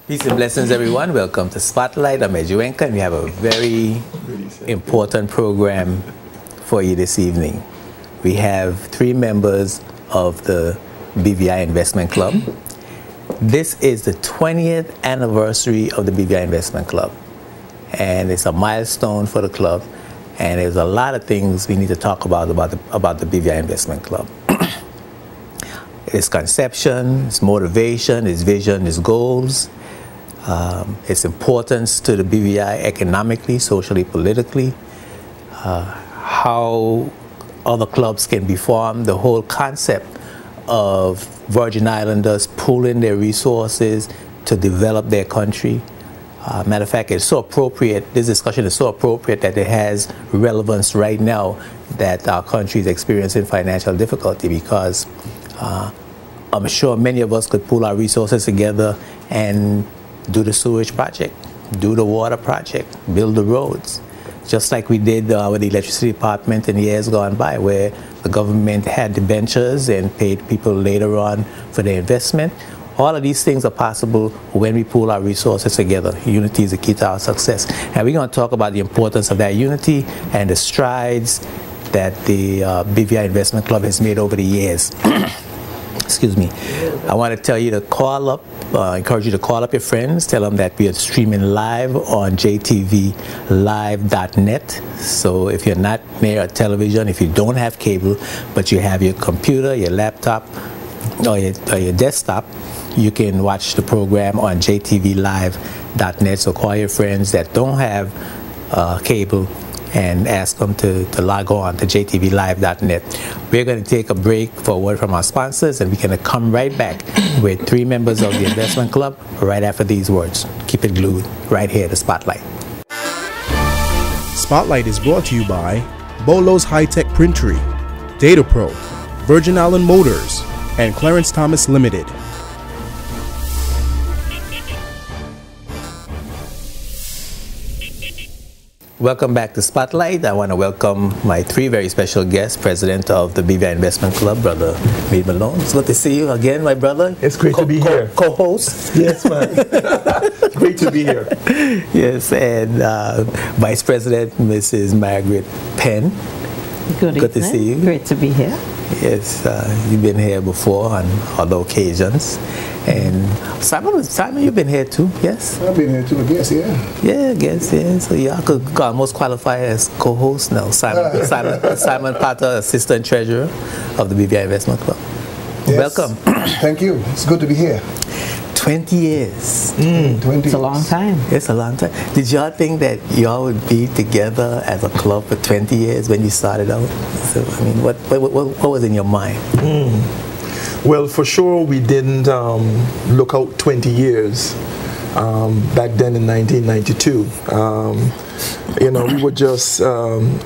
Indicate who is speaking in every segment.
Speaker 1: Peace and blessings, everyone. Welcome to Spotlight. I'm Ejuenka, and we have a very important program for you this evening. We have 3 members of the BVI Investment Club. This is the 20th anniversary of the BVI Investment Club, and it's a milestone for the club, and there's a lot of things we need to talk about the BVI Investment Club. Its conception, its motivation, its vision, its goals, its importance to the BVI economically, socially, politically, how other clubs can be formed, the whole concept of Virgin Islanders pooling their resources to develop their country. Matter of fact, it's so appropriate, this discussion is so appropriate that it has relevance right now that our country is experiencing financial difficulty, because I'm sure many of us could pool our resources together and do the sewage project, do the water project, build the roads, just like we did with the electricity department in years gone by, where the government had debentures and paid people later on for their investment. All of these things are possible when we pool our resources together. Unity is the key to our success. And we're going to talk about the importance of that unity and the strides that the BVI Investment Club has made over the years. Excuse me. I want to tell you to call up, encourage you to call up your friends, tell them that we are streaming live on jtvlive.net. So if you're not near a television, if you don't have cable, but you have your computer, your laptop, or your desktop, you can watch the program on jtvlive.net. So call your friends that don't have cable and ask them to log on to jtvlive.net. We're going to take a break for a word from our sponsors, and we're going to come right back with 3 members of the investment club right after these words. Keep it glued right here to Spotlight.
Speaker 2: Spotlight is brought to you by Bolo's High-Tech Printery, DataPro, Virgin Island Motors, and Clarence Thomas Limited.
Speaker 1: Welcome back to Spotlight. I want to welcome my 3 very special guests, President of the BVI Investment Club, Brother Meade Malone. It's good to see you again, my brother.
Speaker 3: It's great to be here.
Speaker 1: Co-host.
Speaker 3: Yes, man. Great to be here.
Speaker 1: Yes, and Vice President, Mrs. Margaret Penn.
Speaker 4: Good evening.
Speaker 1: Good to see you.
Speaker 4: Great to be here.
Speaker 1: Yes, you've been here before on other occasions. And Simon, you've been here too, yes?
Speaker 5: I've been here too, I guess, yeah.
Speaker 1: Yeah, I guess, yeah. So y'all could almost qualify as co-host now. Simon Potter, Assistant Treasurer of the BVI Investment Club.
Speaker 5: Yes.
Speaker 1: Welcome.
Speaker 5: Thank you. It's good to be here.
Speaker 1: 20 years.
Speaker 5: 20
Speaker 4: It's a long time.
Speaker 1: It's a long time. Did y'all think that y'all would be together as a club for 20 years when you started out? So, I mean, what was in your mind?
Speaker 3: Well, for sure, we didn't look out 20 years back then in 1992. You know, we were just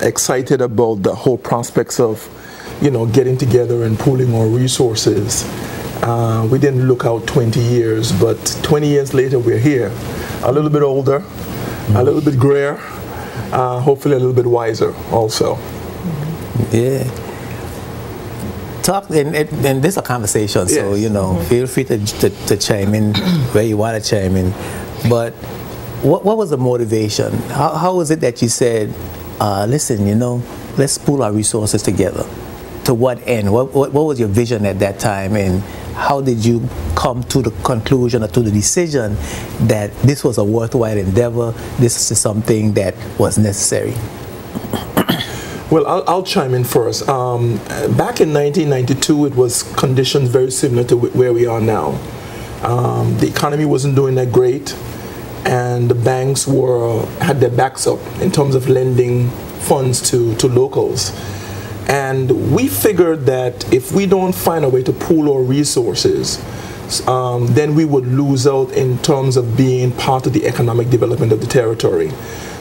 Speaker 3: excited about the whole prospects of, you know, getting together and pooling our resources. We didn't look out 20 years, but 20 years later, we're here. A little bit older, a little bit grayer, hopefully a little bit wiser also.
Speaker 1: Yeah. Talk, and this is a conversation, so,
Speaker 3: yes.
Speaker 1: You know, feel free to chime in where you want to chime in. But what was the motivation? How was it that you said, listen, you know, let's pool our resources together? To what end? What was your vision at that time, and how did you come to the conclusion or to the decision that this was a worthwhile endeavor, this is something that was necessary?
Speaker 3: Well, I'll chime in first. Back in 1992, it was conditions very similar to where we are now. The economy wasn't doing that great, and the banks had their backs up in terms of lending funds to locals. And we figured that if we don't find a way to pool our resources, then we would lose out in terms of being part of the economic development of the territory.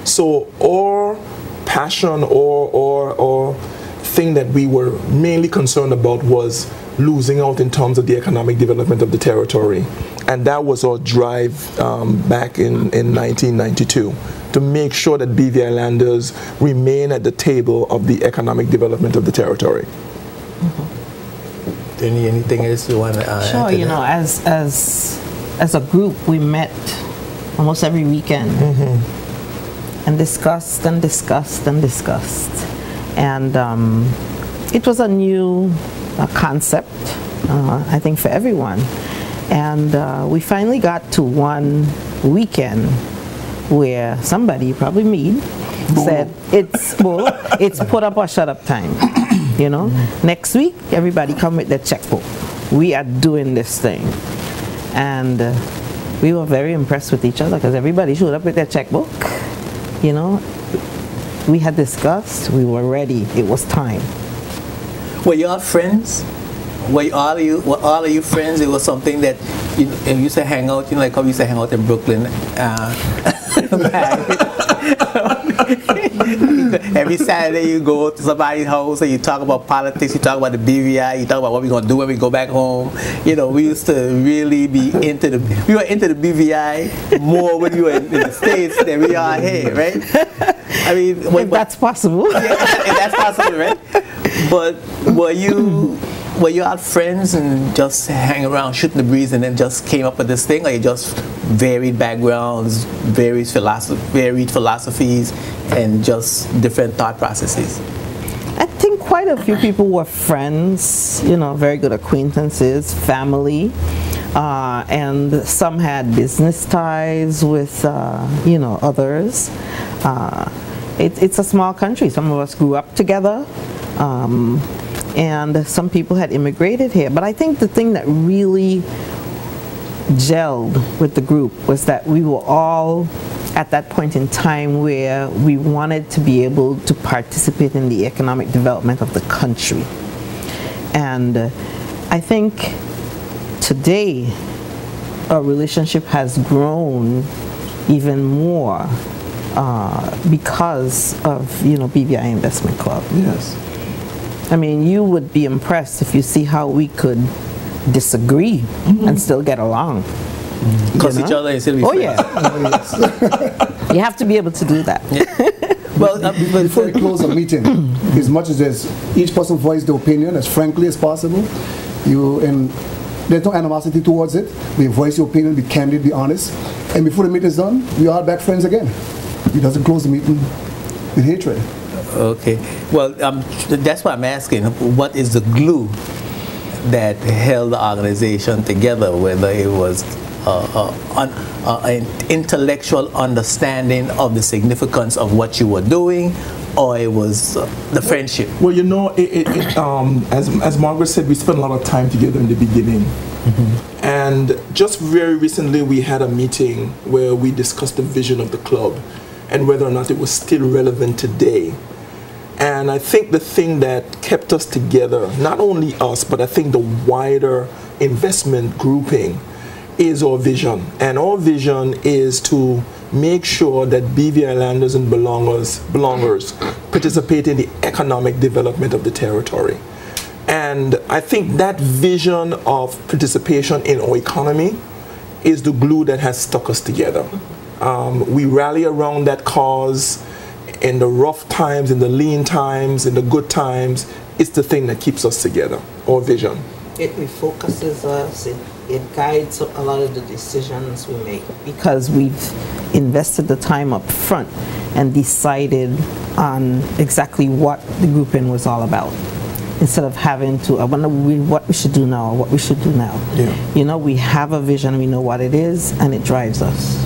Speaker 3: So our passion or thing that we were mainly concerned about was losing out in terms of the economic development of the territory. And that was our drive back in 1992, to make sure that BVI Landers remain at the table of the economic development of the territory.
Speaker 1: Anything else you want to add?
Speaker 4: Sure, you know, as as a group, we met almost every weekend and discussed and discussed and discussed. And it was a new concept, I think, for everyone. And we finally got to one weekend where somebody, probably me, said, it's put up or shut up time. You know, next week, everybody come with their checkbook. We are doing this thing. And we were very impressed with each other because everybody showed up with their checkbook. You know, we had discussed, we were ready, it was time.
Speaker 1: Were you all friends? Were all of you friends? It was something that you used to hang out, you know, like how we used to hang out in Brooklyn. Every Saturday you go to somebody's house and you talk about politics, you talk about the BVI, you talk about what we're going to do when we go back home. You know, we used to really be into the BVI more when we were in the States than we are here, right? I mean,
Speaker 4: if that's possible.
Speaker 1: Yeah, if that's possible, right? But were you all friends and just hang around shooting the breeze and then just came up with this thing, or you just varied backgrounds, varied philosophies, and just different thought processes?
Speaker 4: I think quite a few people were friends, you know, very good acquaintances, family, and some had business ties with, you know, others. It's a small country. Some of us grew up together. And some people had immigrated here. But I think the thing that really gelled with the group was that we were all at that point in time where we wanted to be able to participate in the economic development of the country. And I think today our relationship has grown even more because of, you know, BVI Investment Club.
Speaker 3: Yes.
Speaker 4: I mean, you would be impressed if you see how we could disagree and still get along.
Speaker 1: Because each other is still be friends.
Speaker 4: Yeah. You have to be able to do that.
Speaker 1: Yeah. Well,
Speaker 5: before we close the meeting, as much as each person voiced their opinion as frankly as possible, there's no animosity towards it. We voice your opinion, be candid, be honest, and before the meeting is done, we are back friends again. It doesn't close the meeting with hatred.
Speaker 1: Okay. Well, that's why I'm asking, what is the glue that held the organization together, whether it was an intellectual understanding of the significance of what you were doing, or it was the friendship?
Speaker 3: Well, you know, as Margaret said, we spent a lot of time together in the beginning. And just very recently we had a meeting where we discussed the vision of the club and whether or not it was still relevant today. And I think the thing that kept us together, not only us, but I think the wider investment grouping, is our vision. And our vision is to make sure that BVI landers and belongers participate in the economic development of the territory. And I think that vision of participation in our economy is the glue that has stuck us together. We rally around that cause. In the rough times, in the lean times, in the good times, it's the thing that keeps us together, our vision.
Speaker 4: It refocuses us, it guides a lot of the decisions we make. Because we've invested the time up front and decided on exactly what the grouping was all about. Instead of having to, I wonder what we should do now, or what we should do now.
Speaker 3: Yeah.
Speaker 4: You know, we have a vision, we know what it is, and it drives us.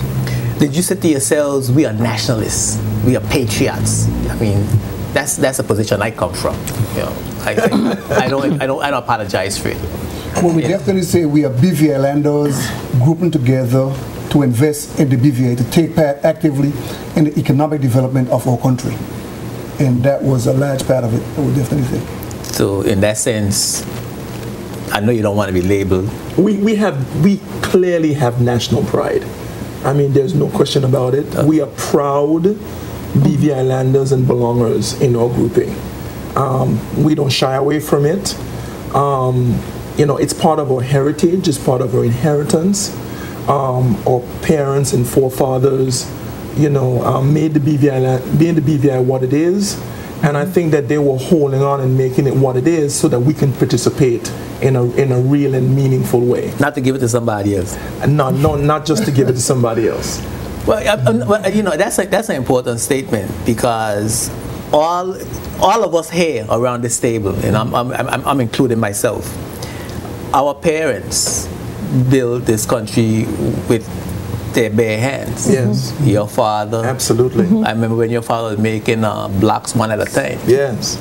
Speaker 1: Did you say to yourselves, we are nationalists, we are patriots? I mean, that's a position I come from. You know, I don't apologize for it.
Speaker 5: Well, we definitely say we are BVI landers grouping together to invest in the BVI, to take part actively in the economic development of our country, and that was a large part of it. I would definitely say.
Speaker 1: So, in that sense, I know you don't want to be labeled.
Speaker 3: We clearly have national pride. I mean, there's no question about it. We are proud BVI landers and belongers in our grouping. We don't shy away from it. You know, it's part of our heritage, it's part of our inheritance. Our parents and forefathers, you know, made the BVI, being the BVI what it is, And I think that they were holding on and making it what it is so that we can participate in a real and meaningful way.
Speaker 1: Not to give it to somebody else.
Speaker 3: No, not just to give it to somebody else.
Speaker 1: Well, you know, that's an important statement, because all of us here around this table, and I'm including myself, our parents built this country with their bare hands.
Speaker 3: Yes.
Speaker 1: Your father.
Speaker 3: Absolutely.
Speaker 1: I remember when your father was making blocks one at a time.
Speaker 3: Yes.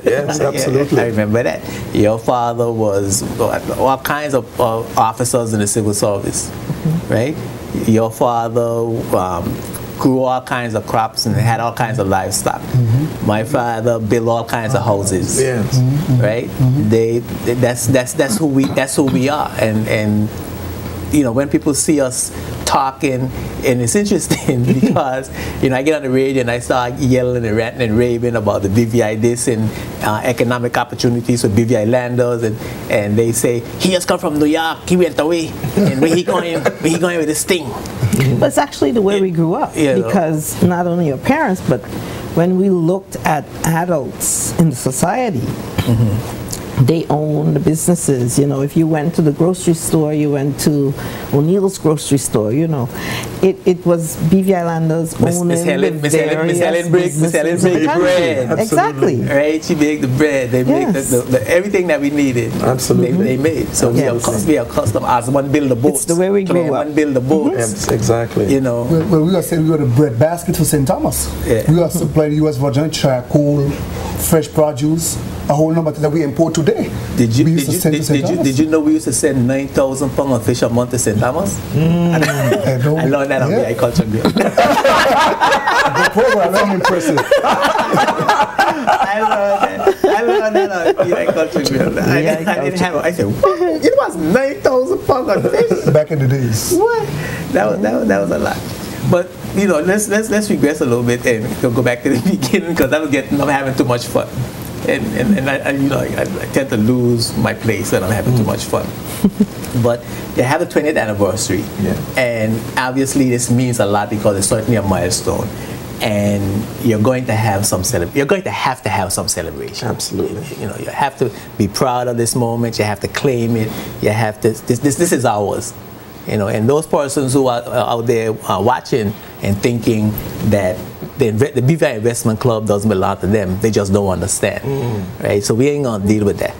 Speaker 3: Yes, absolutely.
Speaker 1: I remember that. Your father was all kinds of officers in the civil service, right? Your father grew all kinds of crops and had all kinds of livestock. My father built all kinds of houses.
Speaker 3: Yes.
Speaker 1: Right? That's who we are. And you know, when people see us talking, and it's interesting because, you know, I get on the radio and I start yelling and ranting and raving about the BVI this and economic opportunities for BVI landers, and they say, he has come from New York, he went away, and where he going with this thing?
Speaker 4: But it's actually the way we grew up, because not only your parents, but when we looked at adults in the society, they own the businesses. You know, if you went to the grocery store, you went to O'Neill's grocery store, you know, it was BVI landers owning
Speaker 1: Miss Helen Briggs bread.
Speaker 4: Exactly.
Speaker 1: Right? She made the bread. They make the everything that we needed.
Speaker 3: Absolutely.
Speaker 1: They made. So we are custom as one build the boats.
Speaker 4: It's the way we grew up.
Speaker 1: One build the boats.
Speaker 3: Yes, exactly.
Speaker 1: You know.
Speaker 5: Well, we are saying we were the bread basket for St. Thomas.
Speaker 1: Yeah.
Speaker 5: We are supplying U.S. Virgin charcoal, fresh produce, a whole number that we import today.
Speaker 1: Did you know we used to send 9,000 pounds of fish a month to St. Thomas? I learned that on the Agriculture Grill.
Speaker 5: The program, that's impressive.
Speaker 1: I learned that on the Agriculture Grill. I said, what? It was 9,000 pounds of fish?
Speaker 5: Back in the days.
Speaker 1: What? That was a lot. But you know, let's regress a little bit and go back to the beginning, because I'm having too much fun. And I tend to lose my place when I'm having too much fun. But they have the 20th anniversary, and obviously this means a lot because it's certainly a milestone. And you're going to have some You're going to have some celebration.
Speaker 3: Absolutely.
Speaker 1: You know, you have to be proud of this moment. You have to claim it. You have to. This is ours. You know, and those persons who are out there watching and thinking that the BVI Investment Club doesn't belong to them, they just don't understand, right? So we ain't gonna deal with that.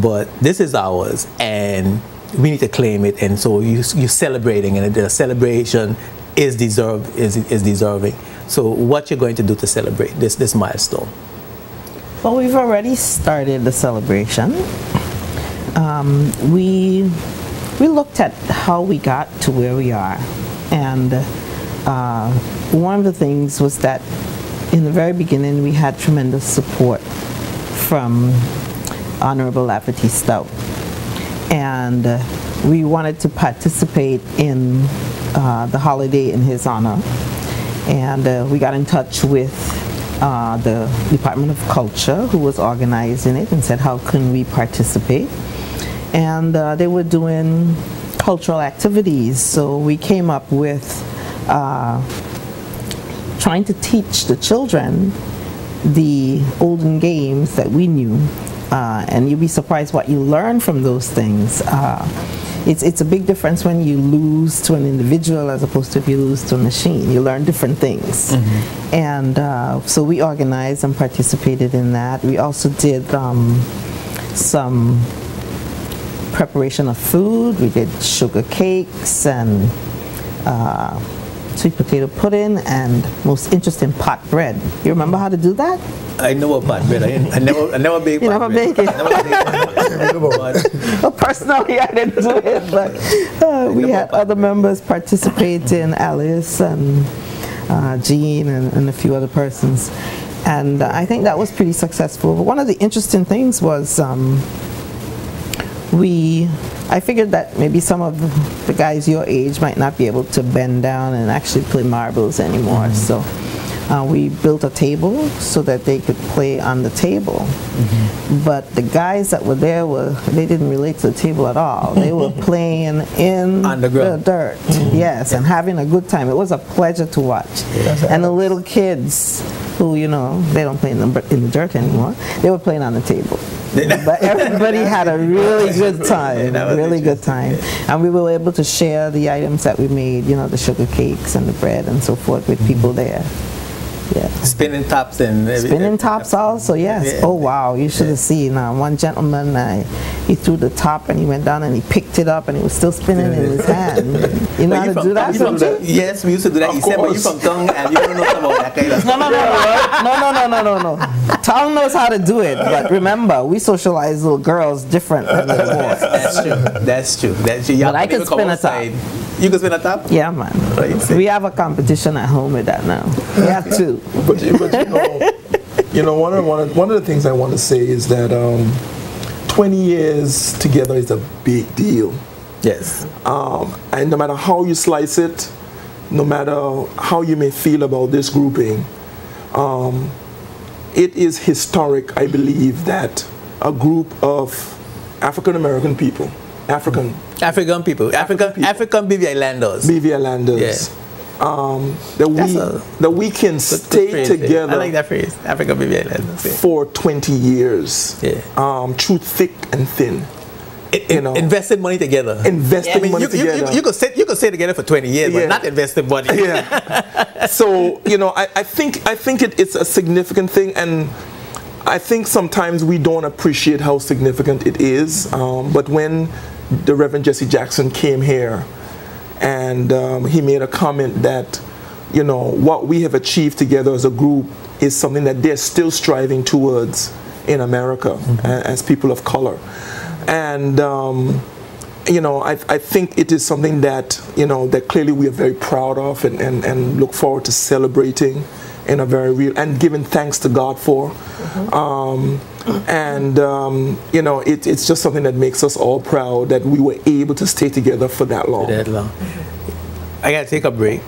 Speaker 1: But this is ours, and we need to claim it. And so you're celebrating, and the celebration is deserving. So what you're going to do to celebrate this milestone?
Speaker 4: Well, we've already started the celebration. We looked at how we got to where we are, and one of the things was that in the very beginning we had tremendous support from Honorable Lafferty Stout, and we wanted to participate in the holiday in his honor, and we got in touch with the Department of Culture, who was organizing it, and said, how can we participate? And they were doing cultural activities, so we came up with trying to teach the children the olden games that we knew, and you'd be surprised what you learn from those things. It's a big difference when you lose to an individual as opposed to if you lose to a machine. You learn different things. And so we organized and participated in that. We also did some preparation of food. We did sugar cakes and sweet potato pudding, and most interesting, pot bread. You remember how to do that?
Speaker 1: I know about pot bread. I never baked
Speaker 4: you
Speaker 1: pot
Speaker 4: never
Speaker 1: bread.
Speaker 4: bake it? Well, personally, I didn't do it, but we had other members participating, Alice and Jean and a few other persons. And I think that was pretty successful. But one of the interesting things was I figured that maybe some of the guys your age might not be able to bend down and actually play marbles anymore. So we built a table so that they could play on the table. But the guys that were there, they didn't relate to the table at all. They were playing in the dirt, yes, and having a good time. It was a pleasure to watch. And the little kids who, you know, they don't play in the dirt anymore. They were playing on the table. But everybody had a really good time, really good time. And we were able to share the items that we made, you know, the sugar cakes and the bread and so forth with people there. Yeah.
Speaker 1: Spinning tops and everything.
Speaker 4: Spinning tops also, yes.
Speaker 1: Yeah.
Speaker 4: Oh wow, you should have seen. One gentleman, he threw the top and he went down and he picked it up and it was still spinning in his hand. You know how to do that?
Speaker 1: Yes, we used to do that. You said, but you're from Tongue and you don't know about that kind of
Speaker 4: stuff. No. Tongue knows how to do it, but remember, we socialize little girls different than little boys.
Speaker 1: That's true.
Speaker 4: But I can spin a top.
Speaker 1: You can spin a top?
Speaker 4: Yeah, man. We have a competition at home with that now. We have two.
Speaker 3: But you know, one of the things I want to say is that 20 years together is a big deal.
Speaker 1: Yes.
Speaker 3: And no matter how you slice it, no matter how you may feel about this grouping, it is historic, I believe, that a group of African people, African
Speaker 1: people, African BV Islanders.
Speaker 3: BV Islanders. Yeah. That we can stay together.
Speaker 1: I like that phrase, African BV Islanders.
Speaker 3: For 20 years.
Speaker 1: Yeah.
Speaker 3: Through thick and thin.
Speaker 1: Invested money together.
Speaker 3: Investing money together.
Speaker 1: You could stay together for 20 years, but not invested money.
Speaker 3: Yeah. So, you know, I think it's a significant thing, and I think sometimes we don't appreciate how significant it is. But when the Reverend Jesse Jackson came here, and he made a comment that, you know, what we have achieved together as a group is something that they're still striving towards in America as people of color. And, you know, I think it is something that, you know, that clearly we are very proud of and look forward to celebrating in a very real, and giving thanks to God for. You know, it's just something that makes us all proud that we were able to stay together for that long.
Speaker 1: I got to take a break.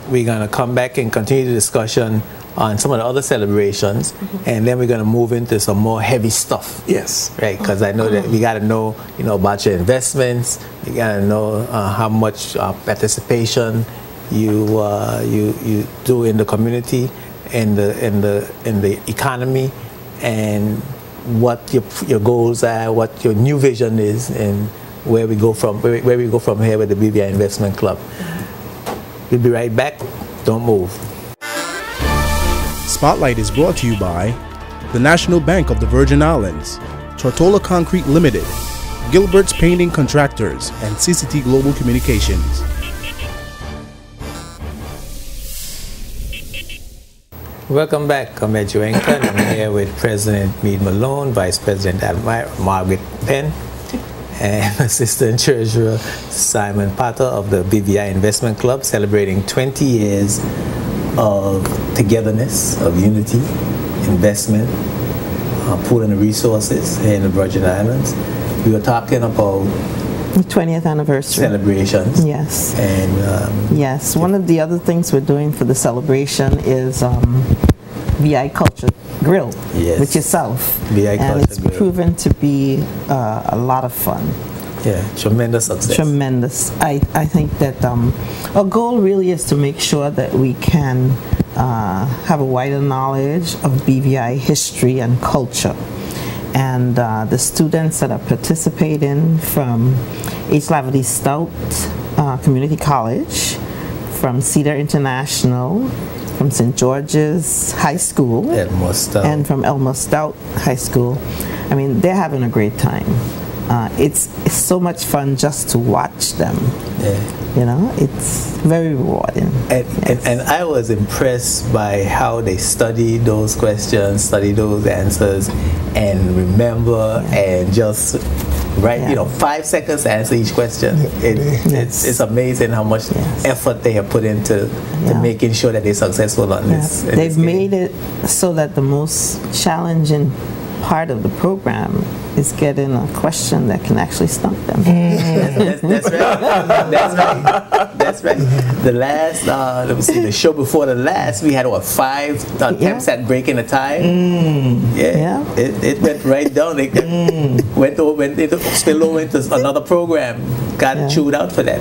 Speaker 1: We're going to come back and continue the discussion on some of the other celebrations, and then we're going to move into some more heavy stuff.
Speaker 3: Yes.
Speaker 1: Right, because I know that we got to know, you know, about your investments. You got to know how much participation you do in the community, in the economy, and what your goals are, what your new vision is, and where we go from here with the BVI Investment Club. We'll be right back. Don't move.
Speaker 2: Spotlight is brought to you by the National Bank of the Virgin Islands, Tortola Concrete Limited, Gilbert's Painting Contractors, and CCT Global Communications.
Speaker 1: Welcome back. I'm Ed Joenka, and I'm here with President Meade Malone, Vice President Margaret Penn, and Assistant Treasurer Simon Potter of the BVI Investment Club, celebrating 20 years of togetherness, of unity, investment, pooling the resources here in the Virgin Islands. We were talking about
Speaker 4: the 20th anniversary
Speaker 1: celebrations.
Speaker 4: Yes.
Speaker 1: And
Speaker 4: yes, one of the other things we're doing for the celebration is VI Culture Grill, which is South.
Speaker 1: VI Culture
Speaker 4: and it's
Speaker 1: Grill.
Speaker 4: Proven to be a lot of fun.
Speaker 1: Yeah, tremendous success.
Speaker 4: Tremendous. I think that our goal really is to make sure that we can have a wider knowledge of BVI history and culture. And the students that are participating from H. Laverty Stout Community College, from Cedar International, from St. George's High School, and from Elmer Stout High School, I mean, they're having a great time. It's so much fun just to watch them.
Speaker 1: Yeah.
Speaker 4: You know, it's very rewarding.
Speaker 1: And I was impressed by how they study those questions, study those answers, and remember and just write, you know, 5 seconds to answer each question. It's amazing how much effort they have put into making sure that they're successful on this.
Speaker 4: They've made it so that the most challenging part of the program is getting a question that can actually stump them.
Speaker 1: That's right. That's right. The last, let me see, the show before the last, we had 5 attempts at breaking the tie. It went right down. It went spilled over into another program. Got chewed out for that.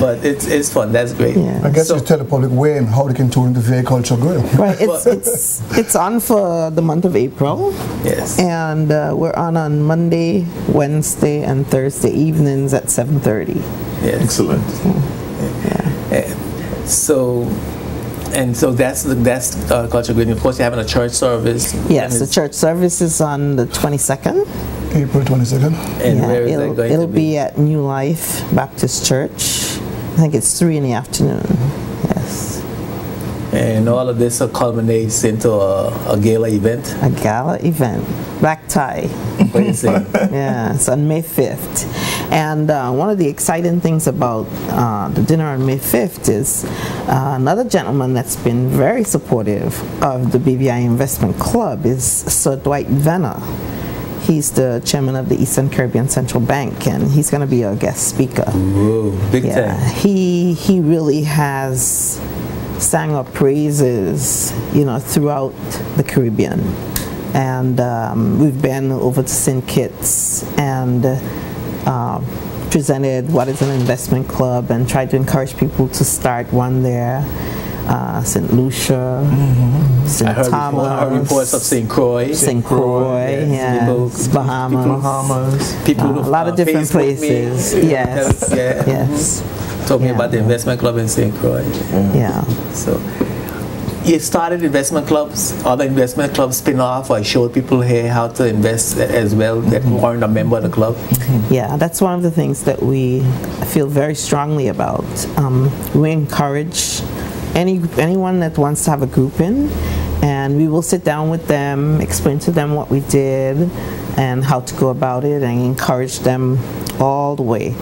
Speaker 1: But it's fun. That's great.
Speaker 4: Yeah.
Speaker 5: I guess
Speaker 1: So-
Speaker 5: you tell the public where and how they can tune into VA Culture Grill.
Speaker 4: Right, it's on for the month of April.
Speaker 1: Yes.
Speaker 4: And we're on Monday, Wednesday, and Thursday evenings at 7:30.
Speaker 1: Yes.
Speaker 3: Excellent.
Speaker 1: So that's Culture Green. Of course, you're having a church service.
Speaker 4: Yes,
Speaker 1: And
Speaker 4: the
Speaker 1: it's-
Speaker 4: church service is on the 22nd.
Speaker 5: April 22nd.
Speaker 1: And where is that going
Speaker 4: it'll
Speaker 1: to
Speaker 4: be at New Life Baptist Church. I think it's 3 in the afternoon. Yes,
Speaker 1: And all of this culminates into a gala event.
Speaker 4: a gala event, black tie.
Speaker 1: What do you say?
Speaker 4: Yeah, it's on May 5th. And one of the exciting things about the dinner on May 5th is another gentleman that's been very supportive of the BVI Investment Club is Sir Dwight Venner. He's the chairman of the Eastern Caribbean Central Bank, and he's going to be our guest speaker.
Speaker 1: Whoa, big
Speaker 4: Yeah,
Speaker 1: time.
Speaker 4: he really has sang our praises, throughout the Caribbean. And we've been over to St. Kitts and presented what is an investment club and tried to encourage people to start one there. St. Lucia,
Speaker 1: I
Speaker 4: St.
Speaker 1: heard
Speaker 4: Thomas,
Speaker 1: reports of St. Croix.
Speaker 4: St. Croix,
Speaker 1: yes.
Speaker 4: Bahamas.
Speaker 3: Bahamas.
Speaker 1: People
Speaker 4: A lot of different
Speaker 1: Facebook me.
Speaker 4: places. Yes.
Speaker 1: Yeah.
Speaker 4: Yes.
Speaker 1: Told me
Speaker 4: Yeah.
Speaker 1: about the investment club in St. Croix.
Speaker 4: Yeah.
Speaker 1: So you started investment clubs, other investment clubs spin off, or showed people here how to invest as well that weren't a member of the club.
Speaker 4: Yeah, that's one of the things that we feel very strongly about. We encourage anyone that wants to have a group in, and we will sit down with them, explain to them what we did and how to go about it, and encourage them all the way,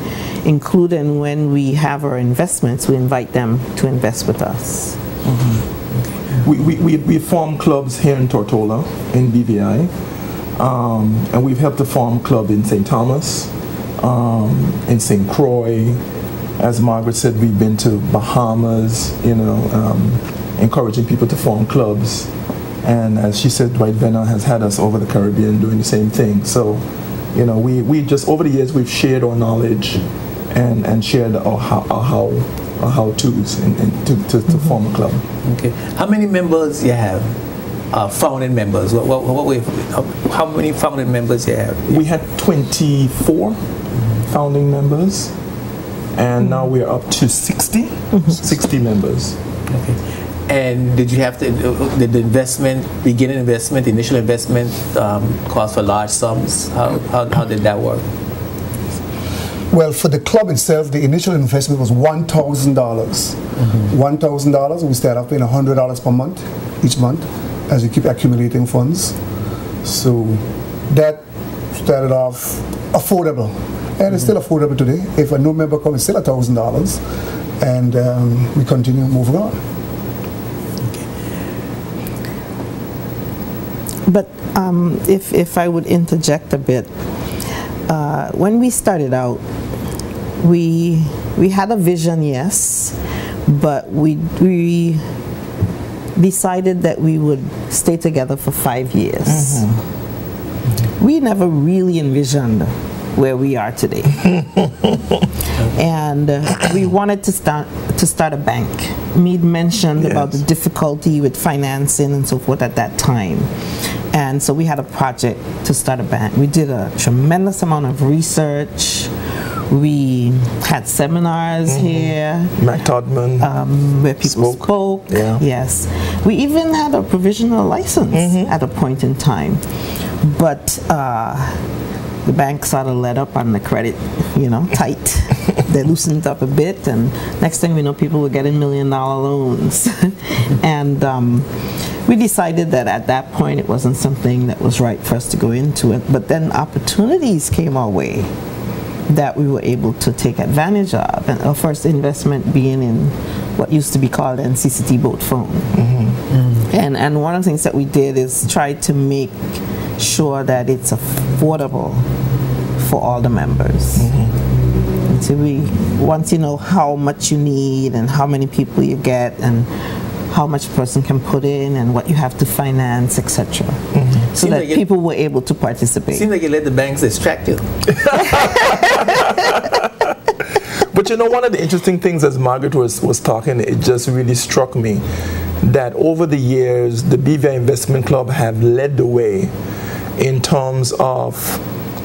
Speaker 4: including when we have our investments, we invite them to invest with us.
Speaker 3: We form clubs here in Tortola, in BVI, and we've helped to form club in St. Thomas, in St. Croix. As Margaret said, we've been to Bahamas, encouraging people to form clubs. And as she said, Dwight Venner has had us over the Caribbean doing the same thing. So, we just, over the years, we've shared our knowledge and shared our how-tos to form a club.
Speaker 1: Okay. How many members you have? Founding members. How many founding members you have?
Speaker 3: We had 24 founding members, and now we're up to 60 members.
Speaker 1: Okay. And did you have to, did the beginning investment, initial investment cost for large sums? How did that work?
Speaker 5: Well, for the club itself, the initial investment was $1,000. $1,000. We started off paying $100 per month, each month, as we keep accumulating funds. So that started off affordable, and it's still affordable today. If a new member comes, it's still $1,000, and we continue moving on.
Speaker 4: But if I would interject a bit, when we started out, we had a vision, yes, but we decided that we would stay together for 5 years. We never really envisioned where we are today. And we wanted to start a bank. Mead mentioned about the difficulty with financing and so forth at that time. And so we had a project to start a bank. We did a tremendous amount of research. We had seminars here.
Speaker 3: Mac Todman.
Speaker 4: Where people spoke.
Speaker 3: Yeah.
Speaker 4: Yes. We even had a provisional license at a point in time. But the bank sort of let up on the credit, tight. They loosened up a bit, and next thing we know, people were getting $1 million loans. And we decided that at that point it wasn't something that was right for us to go into it. But then opportunities came our way that we were able to take advantage of. And our first investment being in what used to be called NCCT Boat Phone. And one of the things that we did is try to make sure that it's affordable for all the members. So once you know how much you need and how many people you get and how much a person can put in and what you have to finance, etc. So that people were able to participate.
Speaker 1: Seems like you let the banks distract you.
Speaker 3: But you know, one of the interesting things as Margaret was talking, it just really struck me that over the years, the BVI Investment Club have led the way in terms of,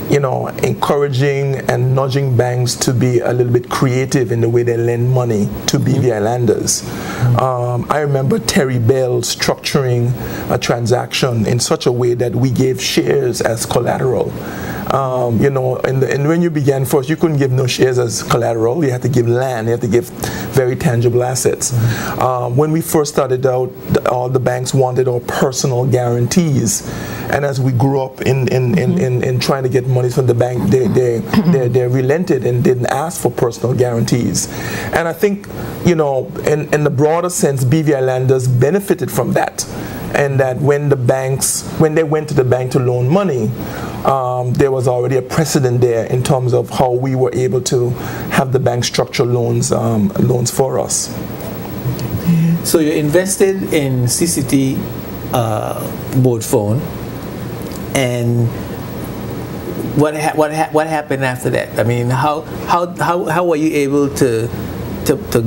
Speaker 3: you know, encouraging and nudging banks to be a little bit creative in the way they lend money to BVI lenders. I remember Terry Bell structuring a transaction in such a way that we gave shares as collateral. You know, and when you began first, you couldn't give no shares as collateral. You had to give land. You had to give very tangible assets. When we first started out, all the banks wanted our personal guarantees. And as we grew up in trying to get money from the bank, they relented and didn't ask for personal guarantees. And I think, you know, in the broader sense, BVI lenders benefited from that. And that when they went to the bank to loan money, there was already a precedent there in terms of how we were able to have the bank structure loans for us.
Speaker 1: So you invested in CCT Vodafone, and what happened after that? I mean, how were you able to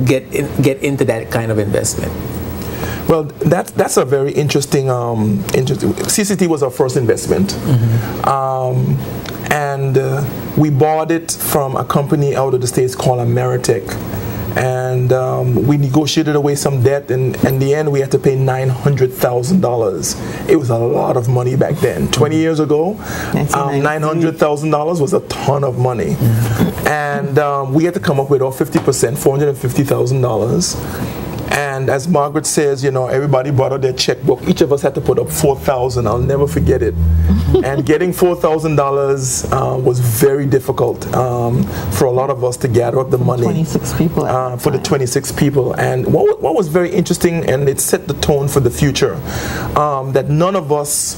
Speaker 1: get into that kind of investment?
Speaker 3: Well, that's a very interesting. CCT was our first investment, and we bought it from a company out of the States called Ameritech, and we negotiated away some debt, and in the end we had to pay $900,000. It was a lot of money back then. 20 years ago, $900,000 was a ton of money, and we had to come up with our 50%, $450,000. And as Margaret says, you know, everybody brought out their checkbook. Each of us had to put up $4,000. I'll never forget it. And getting $4,000 was very difficult for a lot of us to gather up the money.
Speaker 4: 26 people.
Speaker 3: For the 26 people. And what was very interesting, and it set the tone for the future, that none of us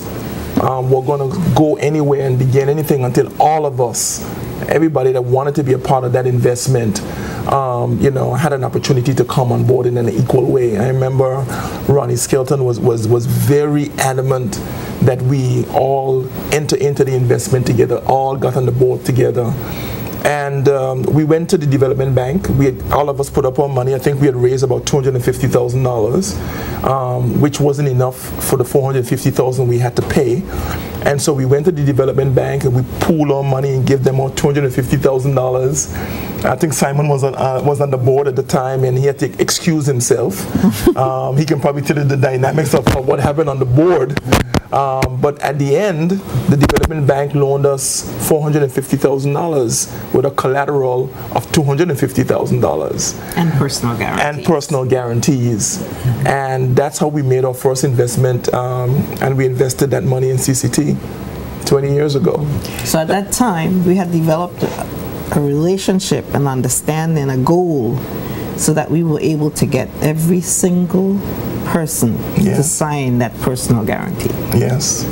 Speaker 3: were going to go anywhere and begin anything until all of us, everybody that wanted to be a part of that investment, you know, had an opportunity to come on board in an equal way. I remember Ronnie Skelton was very adamant that we all enter into the investment together, all got on the board together. And we went to the development bank. All of us put up our money. I think we had raised about $250,000, which wasn't enough for the $450,000 we had to pay. And so we went to the development bank and we pooled our money and gave them all $250,000. I think Simon was on the board at the time, and he had to excuse himself. He can probably tell you the dynamics of what happened on the board. But at the end, the development bank loaned us $450,000 with a collateral of $250,000.
Speaker 4: And personal guarantees.
Speaker 3: And personal guarantees. And that's how we made our first investment, and we invested that money in CCT 20 years ago.
Speaker 4: So at that time, we had developed a relationship, an understanding, a goal, so that we were able to get every single person to sign that personal guarantee.
Speaker 3: Yes.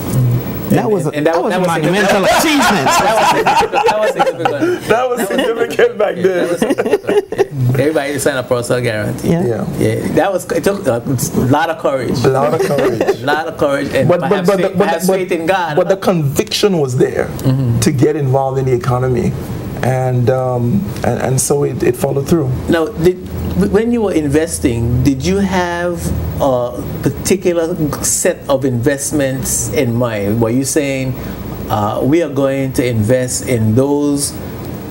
Speaker 4: That was a monumental achievement.
Speaker 3: That was significant back then.
Speaker 1: Everybody signed a personal guarantee.
Speaker 3: Yeah.
Speaker 1: It took a lot of courage.
Speaker 3: A lot of courage.
Speaker 1: A lot of courage, and perhaps faith in God.
Speaker 3: But the conviction was there to get involved in the economy. And so it followed through.
Speaker 1: Now, when you were investing, did you have a particular set of investments in mind? Were you saying, we are going to invest in those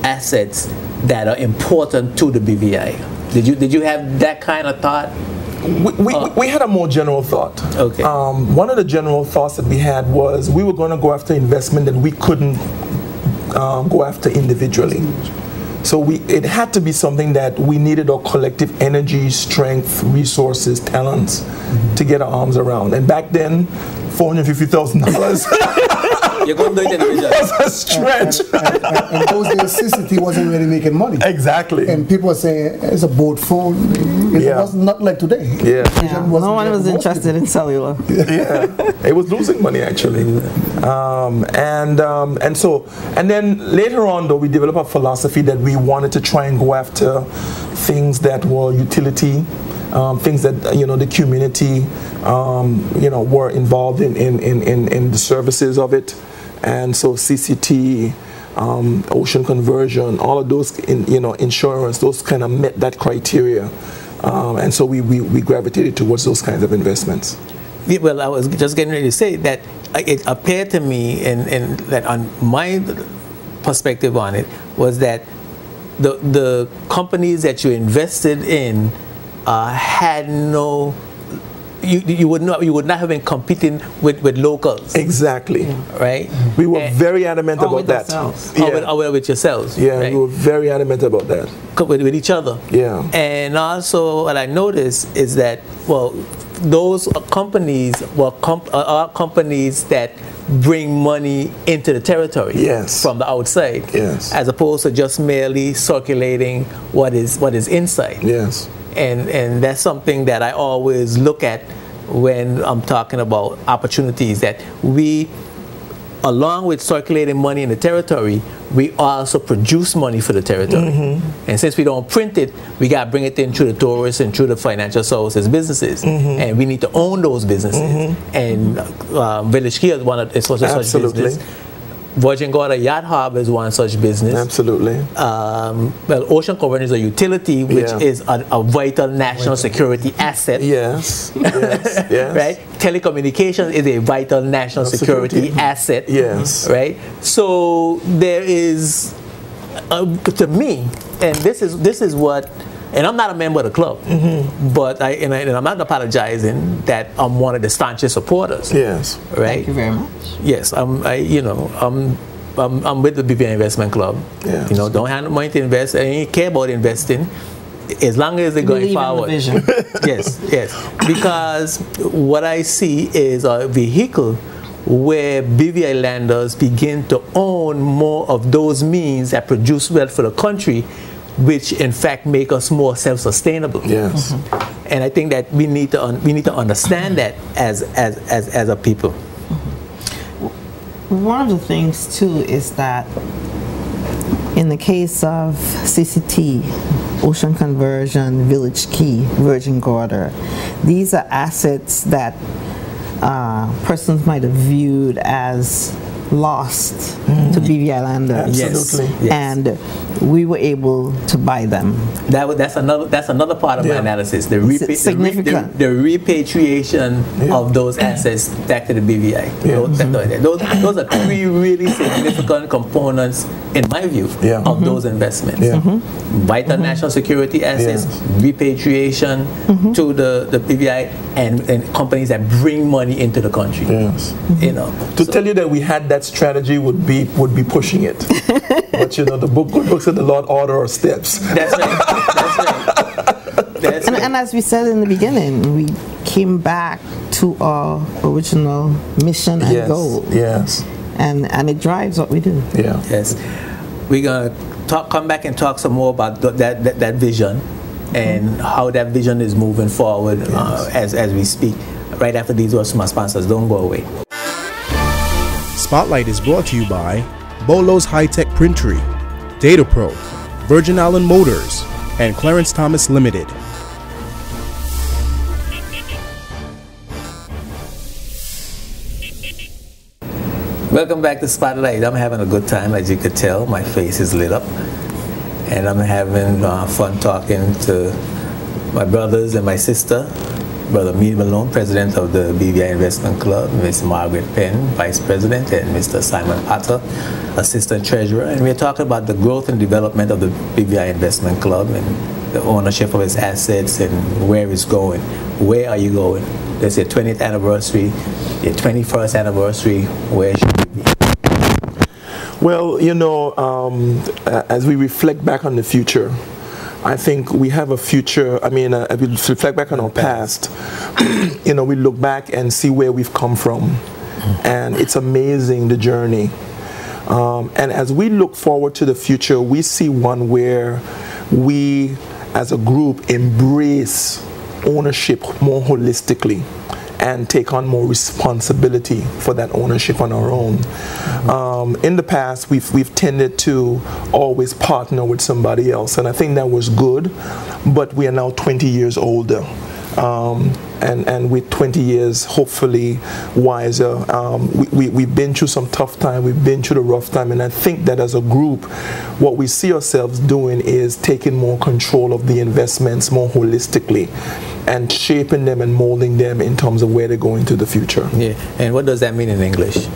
Speaker 1: assets that are important to the BVI? Did you have that kind of thought?
Speaker 3: We had a more general thought.
Speaker 1: Okay.
Speaker 3: One of the general thoughts that we had was we were going to go after investment that we couldn't go after individually. So it had to be something that we needed our collective energy, strength, resources, talents to get our arms around. And back then, $450,000
Speaker 1: You're going to do it individually.
Speaker 3: was a stretch.
Speaker 5: And those days, CCT wasn't really making money.
Speaker 3: Exactly.
Speaker 5: And people were saying, it's a board phone. It was not like today.
Speaker 3: Yeah.
Speaker 4: No one was interested in cellular.
Speaker 3: Yeah, it was losing money actually, and then later on though we developed a philosophy that we wanted to try and go after things that were utility, things that the community were involved in the services of it, and so CCT ocean conversion, all of those, insurance, those kind of met that criteria. And so we gravitated towards those kinds of investments.
Speaker 1: Yeah, well, I was just getting ready to say that it appeared to me, and that on my perspective on it, was that the companies that you invested in had no. You would not have been competing with locals.
Speaker 3: Exactly.
Speaker 1: Right.
Speaker 3: We were very adamant about that.
Speaker 1: With yourselves.
Speaker 3: Yeah,
Speaker 1: right?
Speaker 3: we were very adamant about that.
Speaker 1: With each other.
Speaker 3: Yeah.
Speaker 1: And also, what I noticed is that, well, those companies are companies that bring money into the territory.
Speaker 3: Yes.
Speaker 1: From the outside.
Speaker 3: Yes.
Speaker 1: As opposed to just merely circulating what is inside.
Speaker 3: Yes.
Speaker 1: And that's something that I always look at when I'm talking about opportunities, that we, along with circulating money in the territory, we also produce money for the territory. Mm-hmm. And since we don't print it, we got to bring it in through the tourists and through the financial services businesses. Mm-hmm. And we need to own those businesses. Mm-hmm. And Village Key is such business. Virgin Gorda Yacht Harbor is one such business.
Speaker 3: Absolutely.
Speaker 1: Well, Ocean Conversion is a utility, which is a vital national security asset.
Speaker 3: Yes. Yes. Yes.
Speaker 1: Right? Telecommunications is a vital national security asset.
Speaker 3: Yes.
Speaker 1: Right? So there is, to me, and this is what. And I'm not a member of the club, but I'm not apologizing that I'm one of the staunchest supporters.
Speaker 3: Yes.
Speaker 1: Right.
Speaker 4: Thank you very much.
Speaker 1: Yes, I'm with the BVI Investment Club.
Speaker 3: Yes.
Speaker 1: Don't have money to invest. I ain't care about investing, as long as they're going forward.
Speaker 4: In the vision.
Speaker 1: Yes. Because what I see is a vehicle where BVI lenders begin to own more of those means that produce wealth for the country, which in fact make us more self-sustainable.
Speaker 3: Yes.
Speaker 1: And I think that we need to understand that as a people.
Speaker 4: One of the things too is that in the case of CCT, Ocean Conversion, Village Key, Virgin Gorda, these are assets that persons might have viewed as lost to BVI lenders.
Speaker 3: Absolutely.
Speaker 1: Yes.
Speaker 4: And we were able to buy them.
Speaker 1: That's another part of my analysis. The repatriation of those assets back to the BVI. Those are three really significant components, in my view, of those investments. Vital national security assets, repatriation to the BVI, and companies that bring money into the country.
Speaker 3: Yes. To tell you that we had that strategy would be pushing it. But the good books of the Lord order our steps.
Speaker 1: That's right.
Speaker 4: And as we said in the beginning, we came back to our original mission and goal.
Speaker 3: Yes.
Speaker 4: And it drives what we do.
Speaker 3: Yeah.
Speaker 1: Yes. We're gonna come back and talk some more about that vision and how that vision is moving forward as we speak. Right after these words from our sponsors. Don't go away.
Speaker 2: Spotlight is brought to you by Bolo's High-Tech Printery, DataPro, Virgin Island Motors, and Clarence Thomas Limited.
Speaker 1: Welcome back to Spotlight. I'm having a good time, as you could tell. My face is lit up. And I'm having fun talking to my brothers and my sister. Brother Meade Malone, President of the BVI Investment Club, Ms. Margaret Penn, Vice President, and Mr. Simon Potter, Assistant Treasurer. And we're talking about the growth and development of the BVI Investment Club and the ownership of its assets and where it's going. Where are you going? There's your 20th anniversary, your 21st anniversary. Where should you be?
Speaker 3: Well, as we reflect back on the future, I think we have a future. If we reflect back on our past, we look back and see where we've come from. And it's amazing, the journey. And as we look forward to the future, we see one where we, as a group, embrace ownership more holistically and take on more responsibility for that ownership on our own. In the past, we've tended to always partner with somebody else, and I think that was good, but we are now 20 years older. and with 20 years, hopefully wiser. We've been through some tough time, we've been through the rough time, and I think that as a group, what we see ourselves doing is taking more control of the investments more holistically and shaping them and molding them in terms of where they're going to the future.
Speaker 1: Yeah, and what does that mean in English?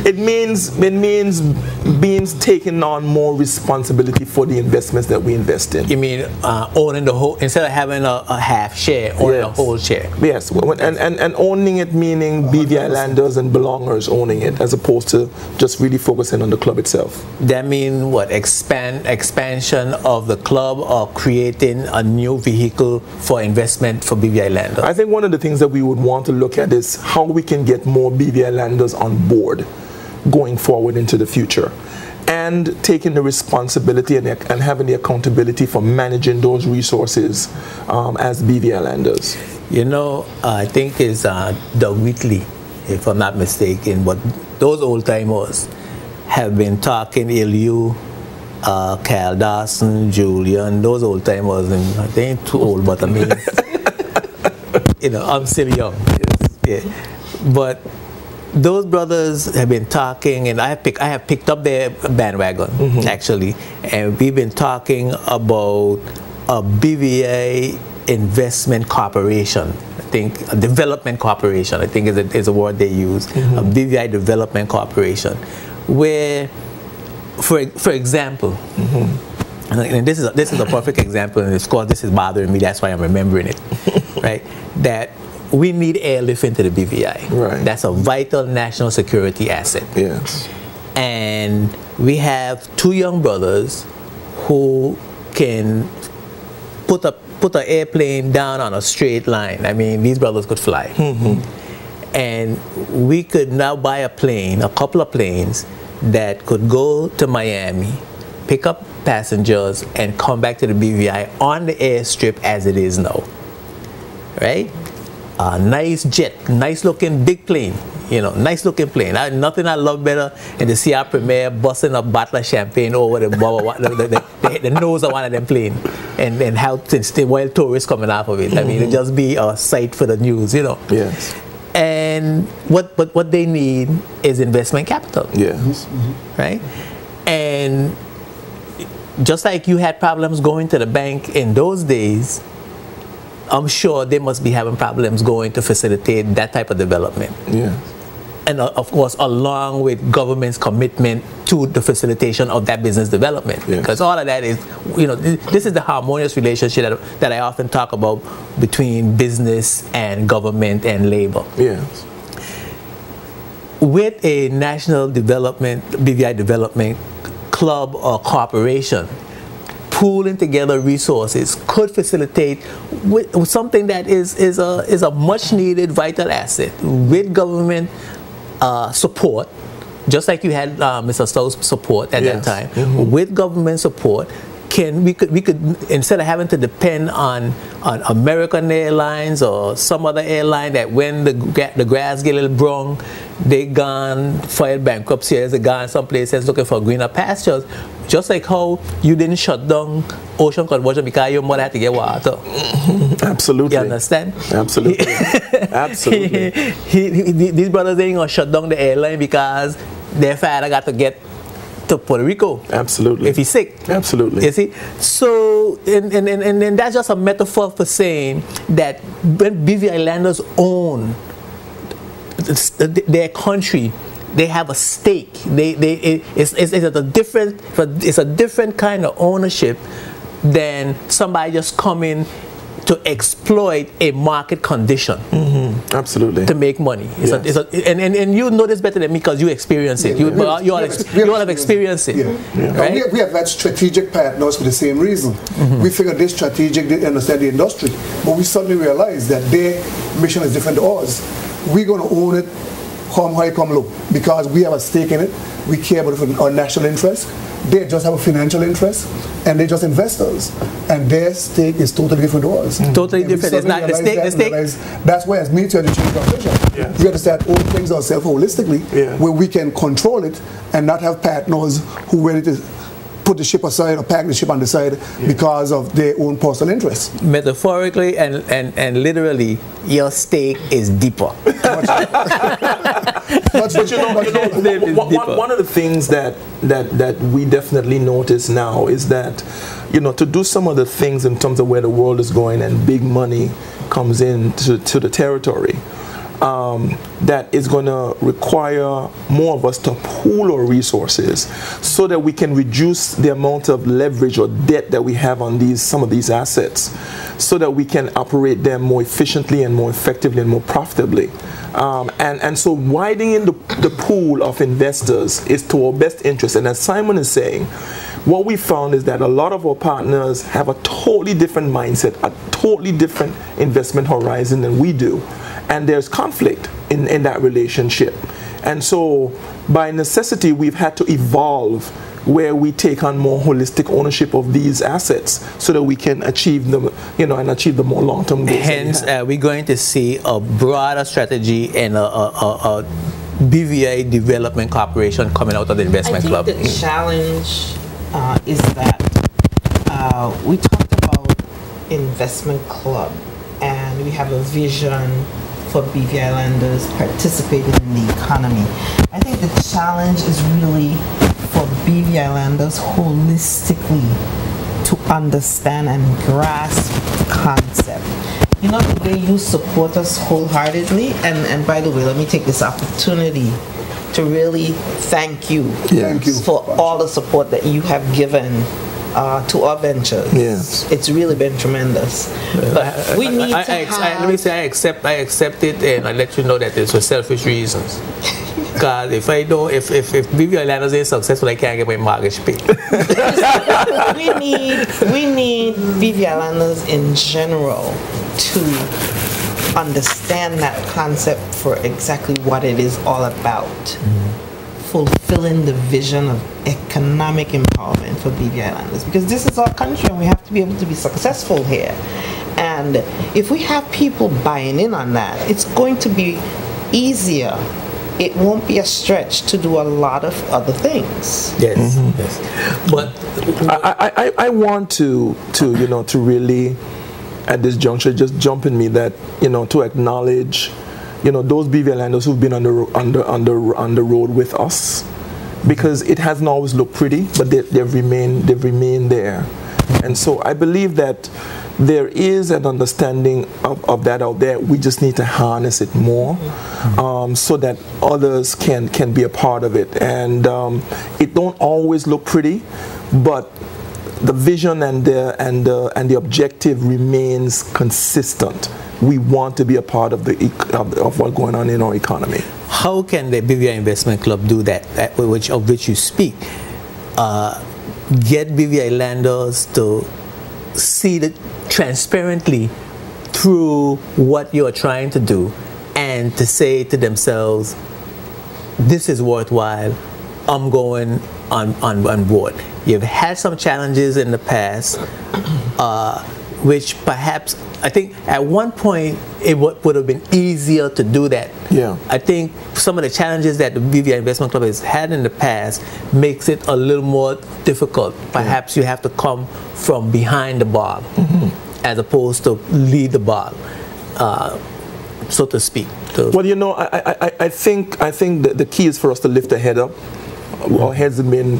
Speaker 3: It means being taking on more responsibility for the investments that we invest in.
Speaker 1: You mean owning the whole, instead of having a half share, owning a whole share?
Speaker 3: Yes, and owning it meaning BVI Landers and belongers owning it, as opposed to just really focusing on the club itself.
Speaker 1: That means what? Expansion of the club, or creating a new vehicle for investment for BVI Landers?
Speaker 3: I think one of the things that we would want to look at is how we can get more BVI Landers on board going forward into the future, and taking the responsibility and having the accountability for managing those resources as BVI Landers.
Speaker 1: You know, I think it's Doug Wheatley, if I'm not mistaken, but those old timers have been talking, Ilyu, Cal Dawson, Julian, those old timers, and they ain't too old, but I mean, you know, I'm still young. Yes. Yeah. But those brothers have been talking, and I have picked up their bandwagon, actually, and we've been talking about a BVI investment corporation. I think a development corporation, I think is a word they use, a BVI development corporation, where, for example, and this is a perfect example, and of course this is bothering me, that's why I'm remembering it, right? That we need airlift into the BVI.
Speaker 3: Right.
Speaker 1: That's a vital national security asset.
Speaker 3: Yes.
Speaker 1: And we have two young brothers who can put an airplane down on a straight line. I mean, these brothers could fly. And we could now buy a plane, a couple of planes, that could go to Miami, pick up passengers, and come back to the BVI on the airstrip as it is now. Right? A nice jet, nice looking big plane, you know, nice looking plane. Nothing I love better than to see our premier busting a bottle of champagne over the nose of one of them plane, and how while tourists coming off of it. I mean, it just be a sight for the news, you know.
Speaker 3: Yes.
Speaker 1: And what they need is investment capital.
Speaker 3: Yes.
Speaker 1: Right? And just like you had problems going to the bank in those days, I'm sure they must be having problems going to facilitate that type of development.
Speaker 3: Yes.
Speaker 1: And of course, along with government's commitment to the facilitation of that business development.
Speaker 3: Yes.
Speaker 1: Because all of that is, you know, this is the harmonious relationship that I often talk about between business and government and labor.
Speaker 3: Yes.
Speaker 1: With a national development, BVI development club or corporation, pooling together resources could facilitate with something that is a much needed vital asset with government support, just like you had Mr. Stowe's support at that time. With government support, we could instead of having to depend on American Airlines or some other airline that when the grass get a little brown, they gone filed bankruptcy, they gone someplace else looking for greener pastures. Just like how you didn't shut down Ocean Conversion because your mother had to get water.
Speaker 3: Absolutely.
Speaker 1: You understand?
Speaker 3: Absolutely. Absolutely.
Speaker 1: These brothers ain't gonna shut down the airline because their father got to get to Puerto Rico.
Speaker 3: Absolutely.
Speaker 1: If he's sick.
Speaker 3: Absolutely.
Speaker 1: You see? So, and that's just a metaphor for saying that when BVI Landers own their country, they have a stake. It's a different kind of ownership than somebody just coming to exploit a market condition.
Speaker 3: Absolutely.
Speaker 1: To make money. And you know this better than me because you experience it. You all have experienced it. Right?
Speaker 5: We have had strategic partners for the same reason. We figured this strategic, they understand the industry, but we suddenly realized that their mission is different to ours. We're going to own it, come high, come low, because we have a stake in it. We care about our national interest. They just have a financial interest, and they're just investors, and their stake is totally different to ours.
Speaker 1: Totally different. It's not the stake.
Speaker 5: That's why, as me too, to change our vision. We understand all things ourselves holistically, where we can control it and not have partners who ready to put the ship aside or pack the ship on the side because of their own personal interests.
Speaker 1: Metaphorically and literally, your stake is deeper.
Speaker 3: But you know, one of the things that we definitely notice now is that, you know, to do some of the things in terms of where the world is going and big money comes in to the territory, that is going to require more of us to pool our resources so that we can reduce the amount of leverage or debt that we have on some of these assets, so that we can operate them more efficiently and more effectively and more profitably. And so widening the pool of investors is to our best interest. And as Simon is saying, what we found is that a lot of our partners have a totally different mindset, a totally different investment horizon than we do. And there's conflict in that relationship. And so by necessity, we've had to evolve where we take on more holistic ownership of these assets so that we can achieve them, you know, and achieve the more long-term goals.
Speaker 1: Hence, we're going to see a broader strategy and a BVI Development Corporation coming out of the investment club.
Speaker 4: I think the challenge is that we talked about investment club, and we have a vision for BVI lenders participating in the economy. I think the challenge is really for BVI lenders holistically to understand and grasp the concept. You know, the way you support us wholeheartedly, and by the way, let me take this opportunity to really thank you, for all the support that you have given to our ventures.
Speaker 3: Yes.
Speaker 4: It's really been tremendous. But we need to have...
Speaker 1: Let me say I accept it, and I let you know that it's for selfish reasons. Because if BVI lenders is successful, I can't get my mortgage paid.
Speaker 4: we need BVI lenders in general to understand that concept for exactly what it is all about. Fulfilling the vision of economic empowerment for BVI lenders, because this is our country and we have to be able to be successful here. And if we have people buying in on that, it's going to be easier. It won't be a stretch to do a lot of other things.
Speaker 1: Yes, yes. But
Speaker 3: I want to you know, to really at this juncture just jump in me that, you know, to acknowledge, you know, those BVI lenders who've been on the road with us, because it hasn't always looked pretty, but they've remained there. And so I believe that there is an understanding of that out there. We just need to harness it more, so that others can be a part of it. And it don't always look pretty, but the vision and the objective remains consistent. We want to be a part of what's going on in our economy.
Speaker 1: How can the BVI Investment Club do that, of which you speak? Get BVI lenders to see it transparently through what you're trying to do, and to say to themselves, this is worthwhile, I'm going on board. You've had some challenges in the past, which perhaps, I think at one point it would have been easier to do that.
Speaker 3: Yeah.
Speaker 1: I think some of the challenges that the BVI Investment Club has had in the past makes it a little more difficult. Perhaps you have to come from behind the ball, as opposed to lead the ball, so to speak.
Speaker 3: Well, you know, I think that the key is for us to lift our head up. Our heads have been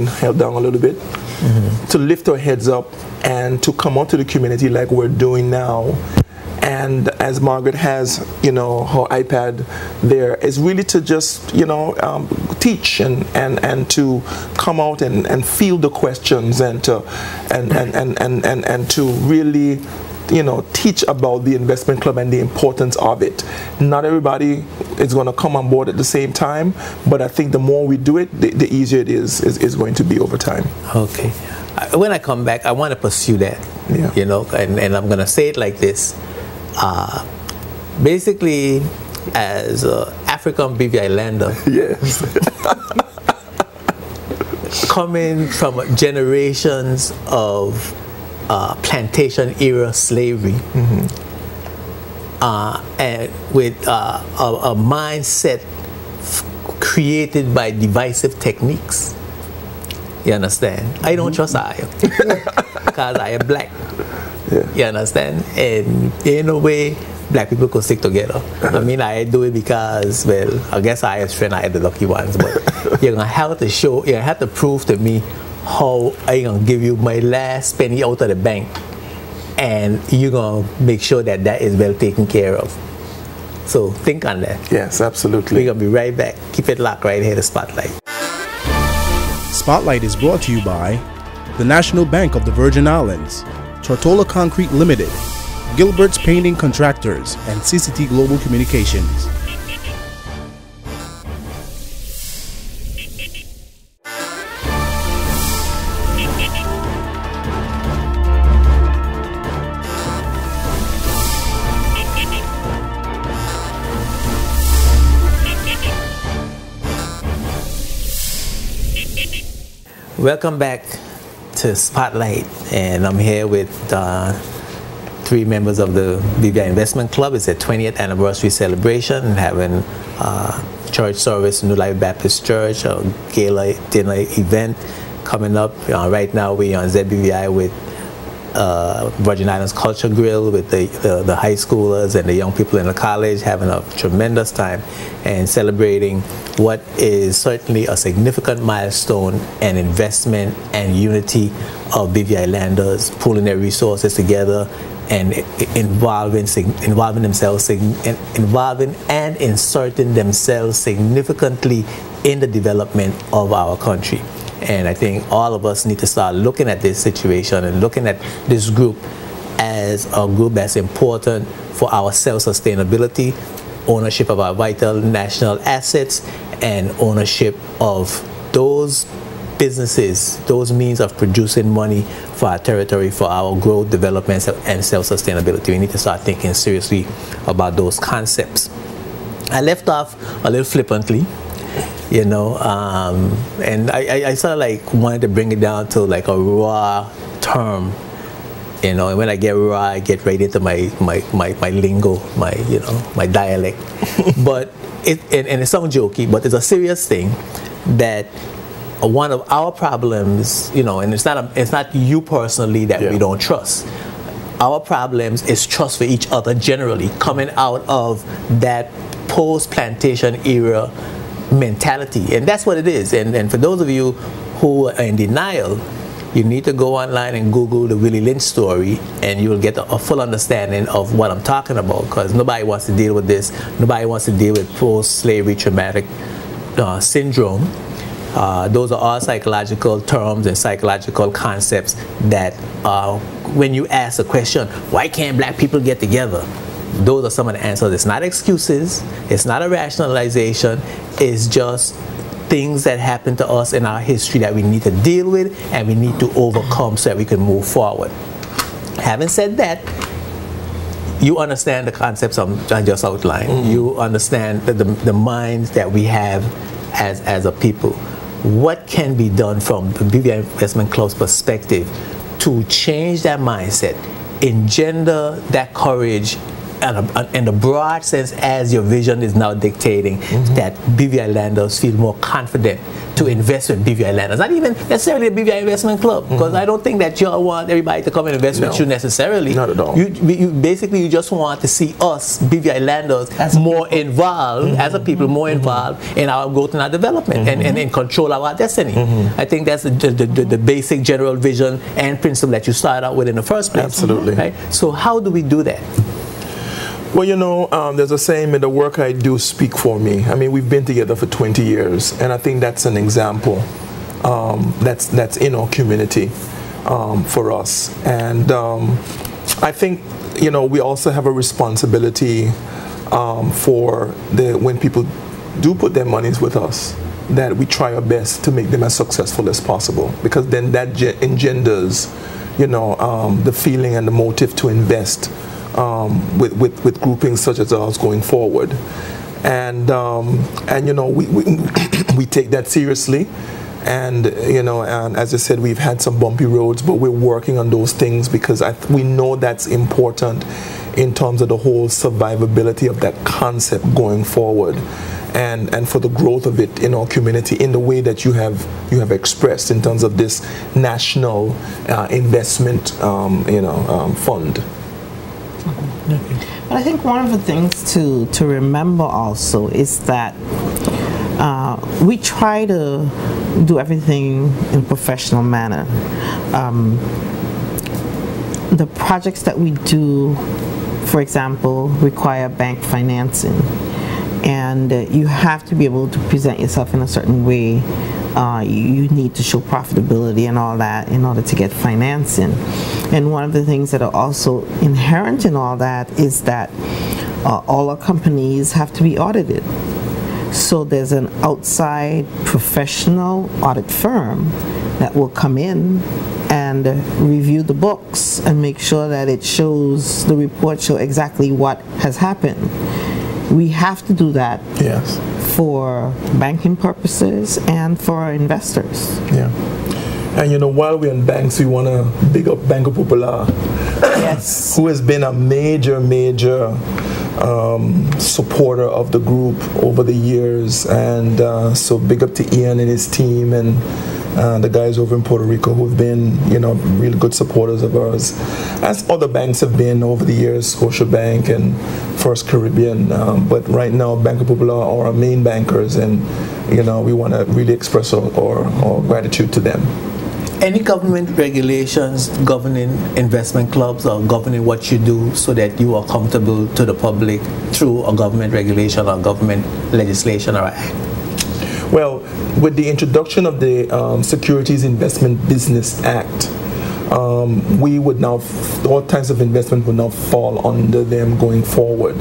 Speaker 3: held down a little bit. To lift our heads up and to come out to the community like we're doing now. And as Margaret has, you know, her iPad there, is really to just, you know, teach and to come out and field the questions and to really, you know, teach about the investment club and the importance of it. Not everybody is going to come on board at the same time, but I think the more we do it, the easier it is going to be over time.
Speaker 1: Okay. When I come back, I want to pursue that, you know, and I'm going to say it like this. Basically, as an African BVI lender,
Speaker 3: yes.
Speaker 1: coming from generations of plantation era slavery, and with a mindset created by divisive techniques, You understand? I don't trust I because I am black.
Speaker 3: Yeah.
Speaker 1: You understand? And in a way, black people could stick together. I mean, I do it because, well, I guess I as friend, I had the lucky ones, but you're gonna have to show, you're gonna have to prove to me how I'm gonna give you my last penny out of the bank, and you're gonna make sure that that is well taken care of. So think on that.
Speaker 3: Yes, absolutely.
Speaker 1: We're gonna be right back. Keep it locked right here to Spotlight.
Speaker 2: Spotlight is brought to you by the National Bank of the Virgin Islands, Tortola Concrete Limited, Gilbert's Painting Contractors, and CCT Global Communications.
Speaker 1: Welcome back to Spotlight, and I'm here with 3 members of the BVI Investment Club. It's their 20th anniversary celebration, and having church service, New Life Baptist Church, a gala dinner event coming up. Right now we're on ZBVI with Virgin Islands Culture Grill with the high schoolers and the young people in the college, having a tremendous time and celebrating what is certainly a significant milestone and investment and unity of BVI landers pooling their resources together and involving and inserting themselves significantly in the development of our country. And I think all of us need to start looking at this situation and looking at this group as a group that's important for our self-sustainability, ownership of our vital national assets, and ownership of those businesses, those means of producing money for our territory, for our growth, development, and self-sustainability. We need to start thinking seriously about those concepts. I left off a little flippantly, you know, and I sort of like wanted to bring it down to like a raw term, you know, and when I get raw, I get right into my lingo, my dialect. But it sounds jokey, but it's a serious thing that one of our problems, you know, and it's not you personally that we don't trust. Our problems is trust for each other generally, coming out of that post-plantation era mentality, and that's what it is. And for those of you who are in denial, you need to go online and Google the Willie Lynch story, and you will get a full understanding of what I'm talking about, because nobody wants to deal with this. Nobody wants to deal with post-slavery traumatic syndrome. Those are all psychological terms and psychological concepts that when you ask the question, why can't black people get together? Those are some of the answers. It's not excuses, it's not a rationalization, it's just things that happen to us in our history that we need to deal with and we need to overcome so that we can move forward. Having said that, you understand the concepts I just outlined. You understand the minds that we have as a people. What can be done from the BVI Investment Club's perspective to change that mindset, engender that courage, in the broad sense as your vision is now dictating, that BVI landers feel more confident to invest with BVI landers? Not even necessarily a BVI Investment Club, because I don't think that you want everybody to come and invest with you necessarily.
Speaker 3: Not at all.
Speaker 1: You just want to see us, BVI landers, more involved, as a people, more involved in our growth and our development, and in control of our destiny. I think that's the basic general vision and principle that you started out with in the first place.
Speaker 3: Absolutely.
Speaker 1: Right? So how do we do that?
Speaker 3: Well, you know, there's a saying that the work I do speak for me. I mean, we've been together for 20 years, and I think that's an example that's in our community for us. And I think, you know, we also have a responsibility for when people do put their monies with us, that we try our best to make them as successful as possible, because then that engenders, you know, the feeling and the motive to invest with groupings such as ours going forward, and you know, we take that seriously, and you know, and as I said, we've had some bumpy roads, but we're working on those things because we know that's important in terms of the whole survivability of that concept going forward. and for the growth of it in our community in the way that you have expressed in terms of this national investment fund.
Speaker 4: But I think one of the things to remember also is that we try to do everything in a professional manner. The projects that we do, for example, require bank financing, and you have to be able to present yourself in a certain way. You need to show profitability and all that in order to get financing. And one of the things that are also inherent in all that is that all our companies have to be audited. So there's an outside professional audit firm that will come in and review the books and make sure that it shows, the report show exactly what has happened. We have to do that.
Speaker 3: Yes.
Speaker 4: For banking purposes and for our investors.
Speaker 3: Yeah. And while we're in banks, we want to big up Banco Popular.
Speaker 4: Yes.
Speaker 3: Who has been a major supporter of the group over the years. And so big up to Ian and his team and the guys over in Puerto Rico who've been, really good supporters of ours, as other banks have been over the years, Scotiabank and First Caribbean. But right now, Banco Popular are our main bankers, and we want to really express our gratitude to them.
Speaker 1: Any government regulations governing investment clubs or governing what you do so that you are accountable to the public through a government regulation or government legislation or act?
Speaker 3: Well, with the introduction of the Securities Investment Business Act, we would now, all types of investment would now fall under them going forward.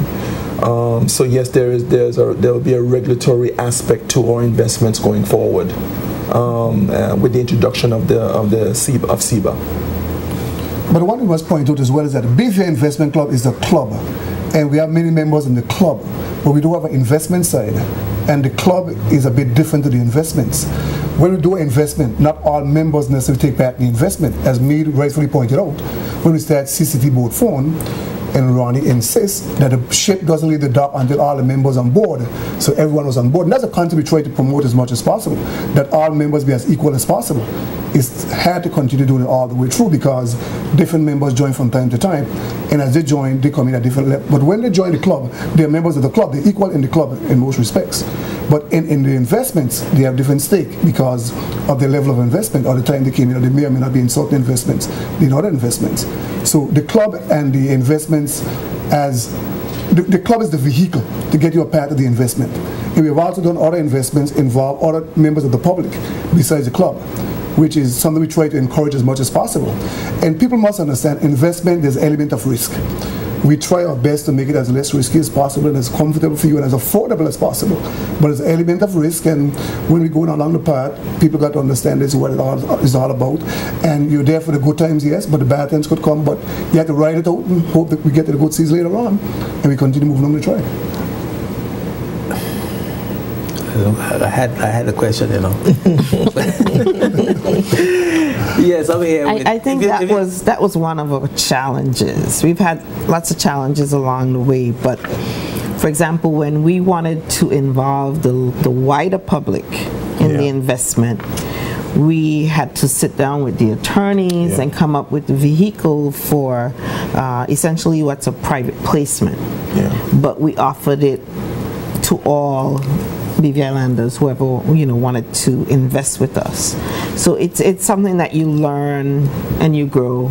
Speaker 3: So yes, there will be a regulatory aspect to our investments going forward with the introduction of SEBA.
Speaker 5: But what we must point out as well is that the BVI Investment Club is a club, and we have many members in the club, but we do have an investment side. And the club is a bit different to the investments. When we do an investment, not all members necessarily take back the investment. As Mead rightfully pointed out, when we start CCT Boat Phone, and Ronnie insists that the ship doesn't leave the dock until all the members on board. So everyone was on board. And that's a concept we try to promote as much as possible, that all members be as equal as possible. It's hard to continue doing it all the way through because different members join from time to time, and as they join, they come in at different levels. But when they join the club, they're members of the club. They're equal in the club in most respects. But in the investments, they have different stake because of their level of investment or the time they came in, or they may or may not be in certain investments, in other investments. So the club and the investments as the club is the vehicle to get you a part of the investment. And we've also done other investments involve other members of the public besides the club, which is something we try to encourage as much as possible. And people must understand investment, there's an element of risk. We try our best to make it as less risky as possible and as comfortable for you and as affordable as possible. But there's an element of risk, and when we're going along the path, people got to understand this is what it is all about. And you're there for the good times, yes, but the bad times could come. But you have to ride it out and hope that we get to the good seas later on, and we continue moving on the track.
Speaker 1: I had a question, Yes, I'm here.
Speaker 4: I think that was one of our challenges. We've had lots of challenges along the way, but for example, when we wanted to involve the wider public in the investment, we had to sit down with the attorneys and come up with the vehicle for essentially what's a private placement. But we offered it to all BVI Islanders, whoever wanted to invest with us. So it's something that you learn and you grow,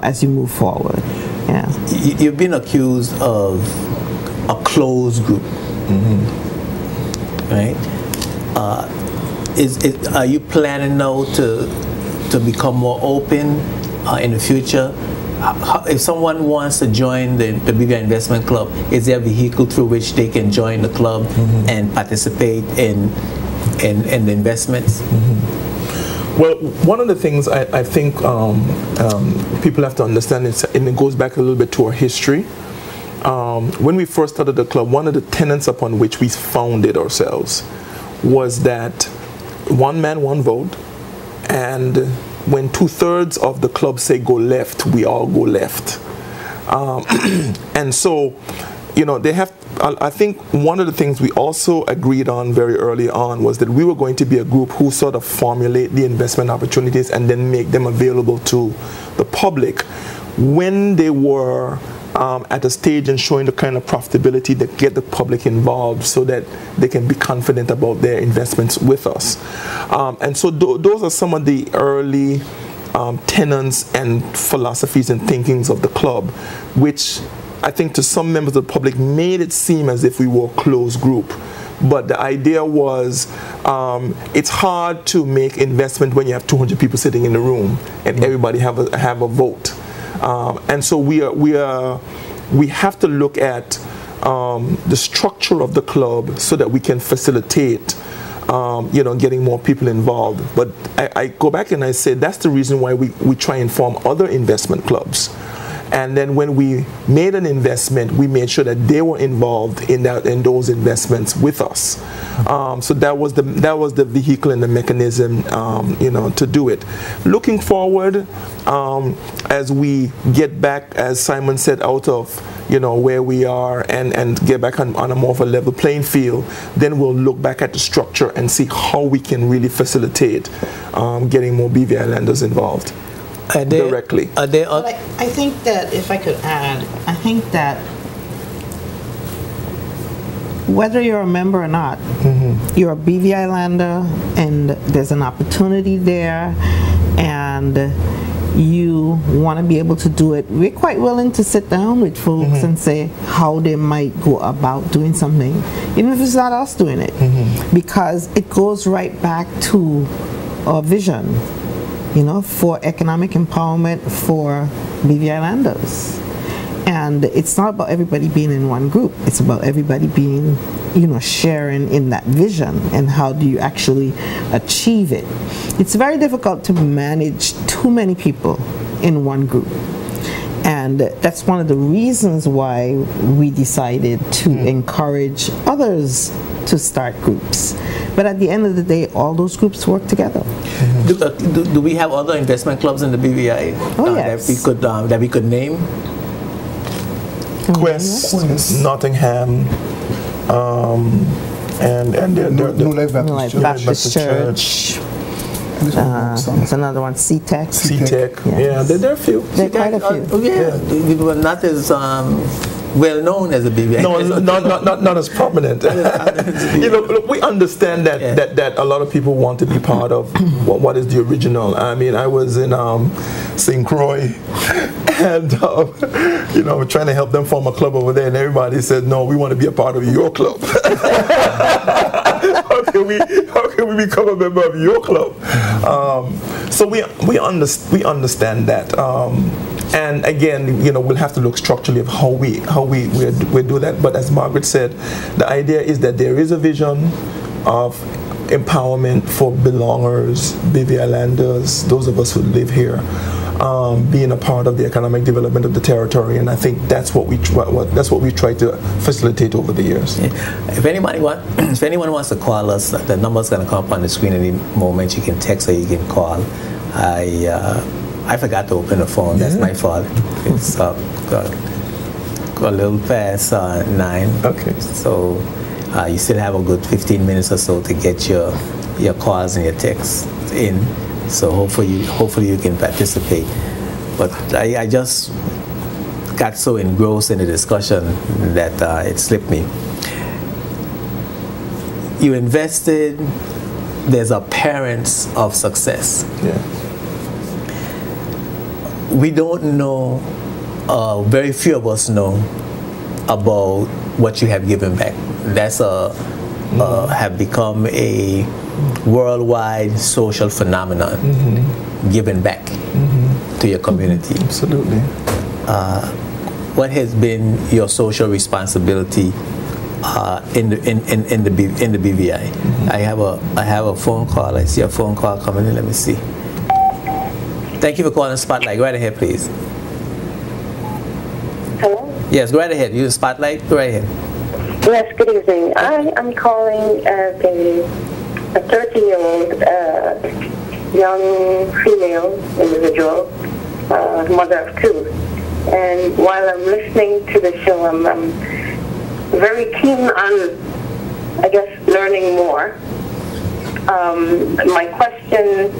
Speaker 4: as you move forward.
Speaker 1: You've been accused of a closed group, right? Are you planning now to become more open in the future? If someone wants to join the BVI Investment Club, is there a vehicle through which they can join the club and participate in the investments?
Speaker 3: Well, one of the things I think people have to understand is, and it goes back a little bit to our history. When we first started the club, one of the tenets upon which we founded ourselves was that one man, one vote, and when 2/3 of the club say go left, we all go left. And so, they have I think one of the things we also agreed on very early on was that we were going to be a group who sort of formulate the investment opportunities and then make them available to the public when they were at a stage and showing the kind of profitability that get the public involved so that they can be confident about their investments with us. And so those are some of the early tenets and philosophies and thinkings of the club, which I think to some members of the public made it seem as if we were a closed group. But the idea was it's hard to make investment when you have 200 people sitting in the room and everybody have a vote. And so we have to look at the structure of the club so that we can facilitate getting more people involved. But I go back and I say that's the reason why we try and form other investment clubs. And then when we made an investment, we made sure that they were involved in those investments with us. So that was the vehicle and the mechanism, to do it. Looking forward, as we get back, as Simon said, out of where we are and get back on a more of a level playing field, then we'll look back at the structure and see how we can really facilitate getting more BVI lenders involved. Directly.
Speaker 4: I think that, if I could add, I think that whether you're a member or not, you're a BVI lender and there's an opportunity there and you want to be able to do it, we're quite willing to sit down with folks and say how they might go about doing something, even if it's not us doing it, because it goes right back to our vision, for economic empowerment for BVI lenders. And it's not about everybody being in one group. It's about everybody being, sharing in that vision and how do you actually achieve it. It's very difficult to manage too many people in one group. And that's one of the reasons why we decided to encourage others to start groups. But at the end of the day, all those groups work together.
Speaker 1: Do we have other investment clubs in the BVI
Speaker 4: yes.
Speaker 1: that we could name?
Speaker 3: Quest, Nottingham, and
Speaker 5: New Life
Speaker 4: Baptist Church. There's another one, CTEC.
Speaker 3: CTEC,
Speaker 4: yes.
Speaker 3: There are a few.
Speaker 4: There are quite a few.
Speaker 1: We were not as well known as a BVI.
Speaker 3: No, not as prominent. Look, we understand that a lot of people want to be part of what is the original. I mean, I was in St. Croix, and trying to help them form a club over there, and everybody said, "No, we want to be a part of your club." How can we become a member of your club? So we understand that. And again, we'll have to look structurally of how we do that. But as Margaret said, the idea is that there is a vision of empowerment for belongers, BVI landers, those of us who live here, being a part of the economic development of the territory. And I think that's what we try to facilitate over the years.
Speaker 1: Yeah. If anyone wants to call us, the number's going to come up on the screen any moment. You can text or you can call. I forgot to open the phone. That's my fault. It's got a little past 9.
Speaker 3: Okay.
Speaker 1: So you still have a good 15 minutes or so to get your calls and your texts in. So hopefully you can participate. But I just got so engrossed in the discussion that it slipped me. You invested. There's appearance of success.
Speaker 3: Yeah.
Speaker 1: We don't know, very few of us know about what you have given back. That's have become a worldwide social phenomenon, giving back to your community.
Speaker 3: Absolutely.
Speaker 1: What has been your social responsibility in the BVI? I have a phone call. I see a phone call coming in. Let me see. Thank you for calling Spotlight. Go right ahead, please.
Speaker 6: Hello?
Speaker 1: Yes, go right ahead. You Spotlight. Go right ahead.
Speaker 6: Yes, good evening. I am calling as a 30-year-old young female individual, mother of 2. And while I'm listening to the show, I'm very keen on, I guess, learning more. My question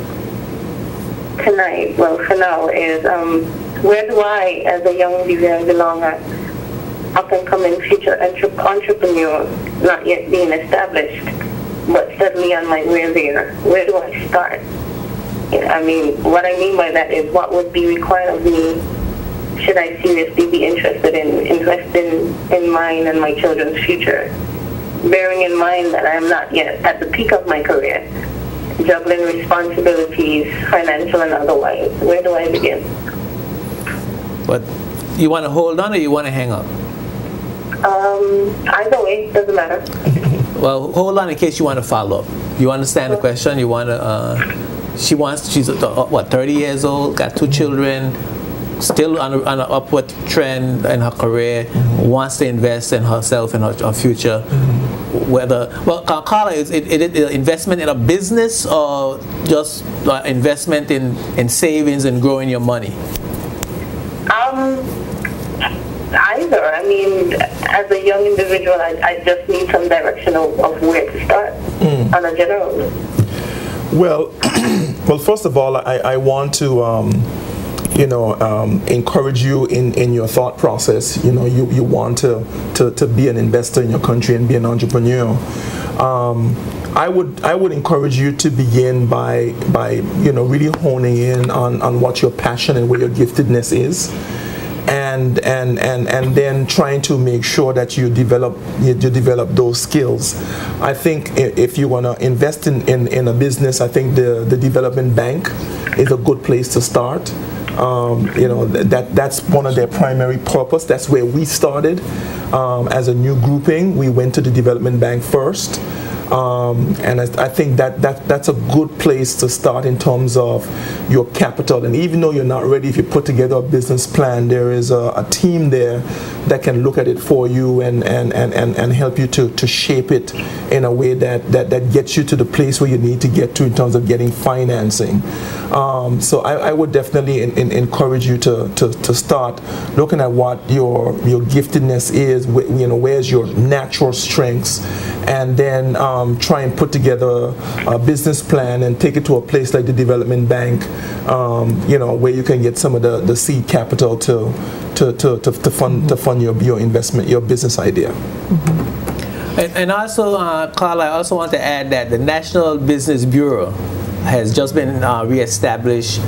Speaker 6: tonight, well, for now, is where do I, as a young BVI belonger, up-and-coming future entrepreneur, not yet being established, but steadily on my way there, where do I start? I mean, what I mean by that is what would be required of me should I seriously be interested in investing in mine and my children's future, bearing in mind that I am not yet at the peak of my career, juggling responsibilities, financial and otherwise. Where do I begin?
Speaker 1: But you want to hold on or you want to hang up?
Speaker 6: Either way, doesn't matter.
Speaker 1: Well, hold on in case you want to follow up. You understand the question? You want to, she's what, 30 years old, got 2 children, still on an upward trend in her career, wants to invest in herself and her future. Whether, well, Carla, is it investment in a business or just investment in savings and growing your money?
Speaker 6: Either. I mean, as a young individual, I just need some direction of where to start on a general.
Speaker 3: Well, well, first of all, I want to encourage you in your thought process. You know, you want to be an investor in your country and be an entrepreneur. I would encourage you to begin by really honing in on what your passion and where your giftedness is, and then trying to make sure that you develop those skills. I think if you want to invest in a business, I think the development bank is a good place to start. That's one of their primary purpose. That's where we started as a new grouping. We went to the development bank first. And I think that's a good place to start in terms of your capital. And even though you're not ready, if you put together a business plan, there is a team there that can look at it for you and help you to shape it in a way that gets you to the place where you need to get to in terms of getting financing. So I would definitely encourage you to start looking at what your giftedness is, where's your natural strengths, and then try and put together a business plan and take it to a place like the development bank, where you can get some of the seed capital to fund your investment, your business idea.
Speaker 1: And also, Carla, I also want to add that the National Business Bureau has just been reestablished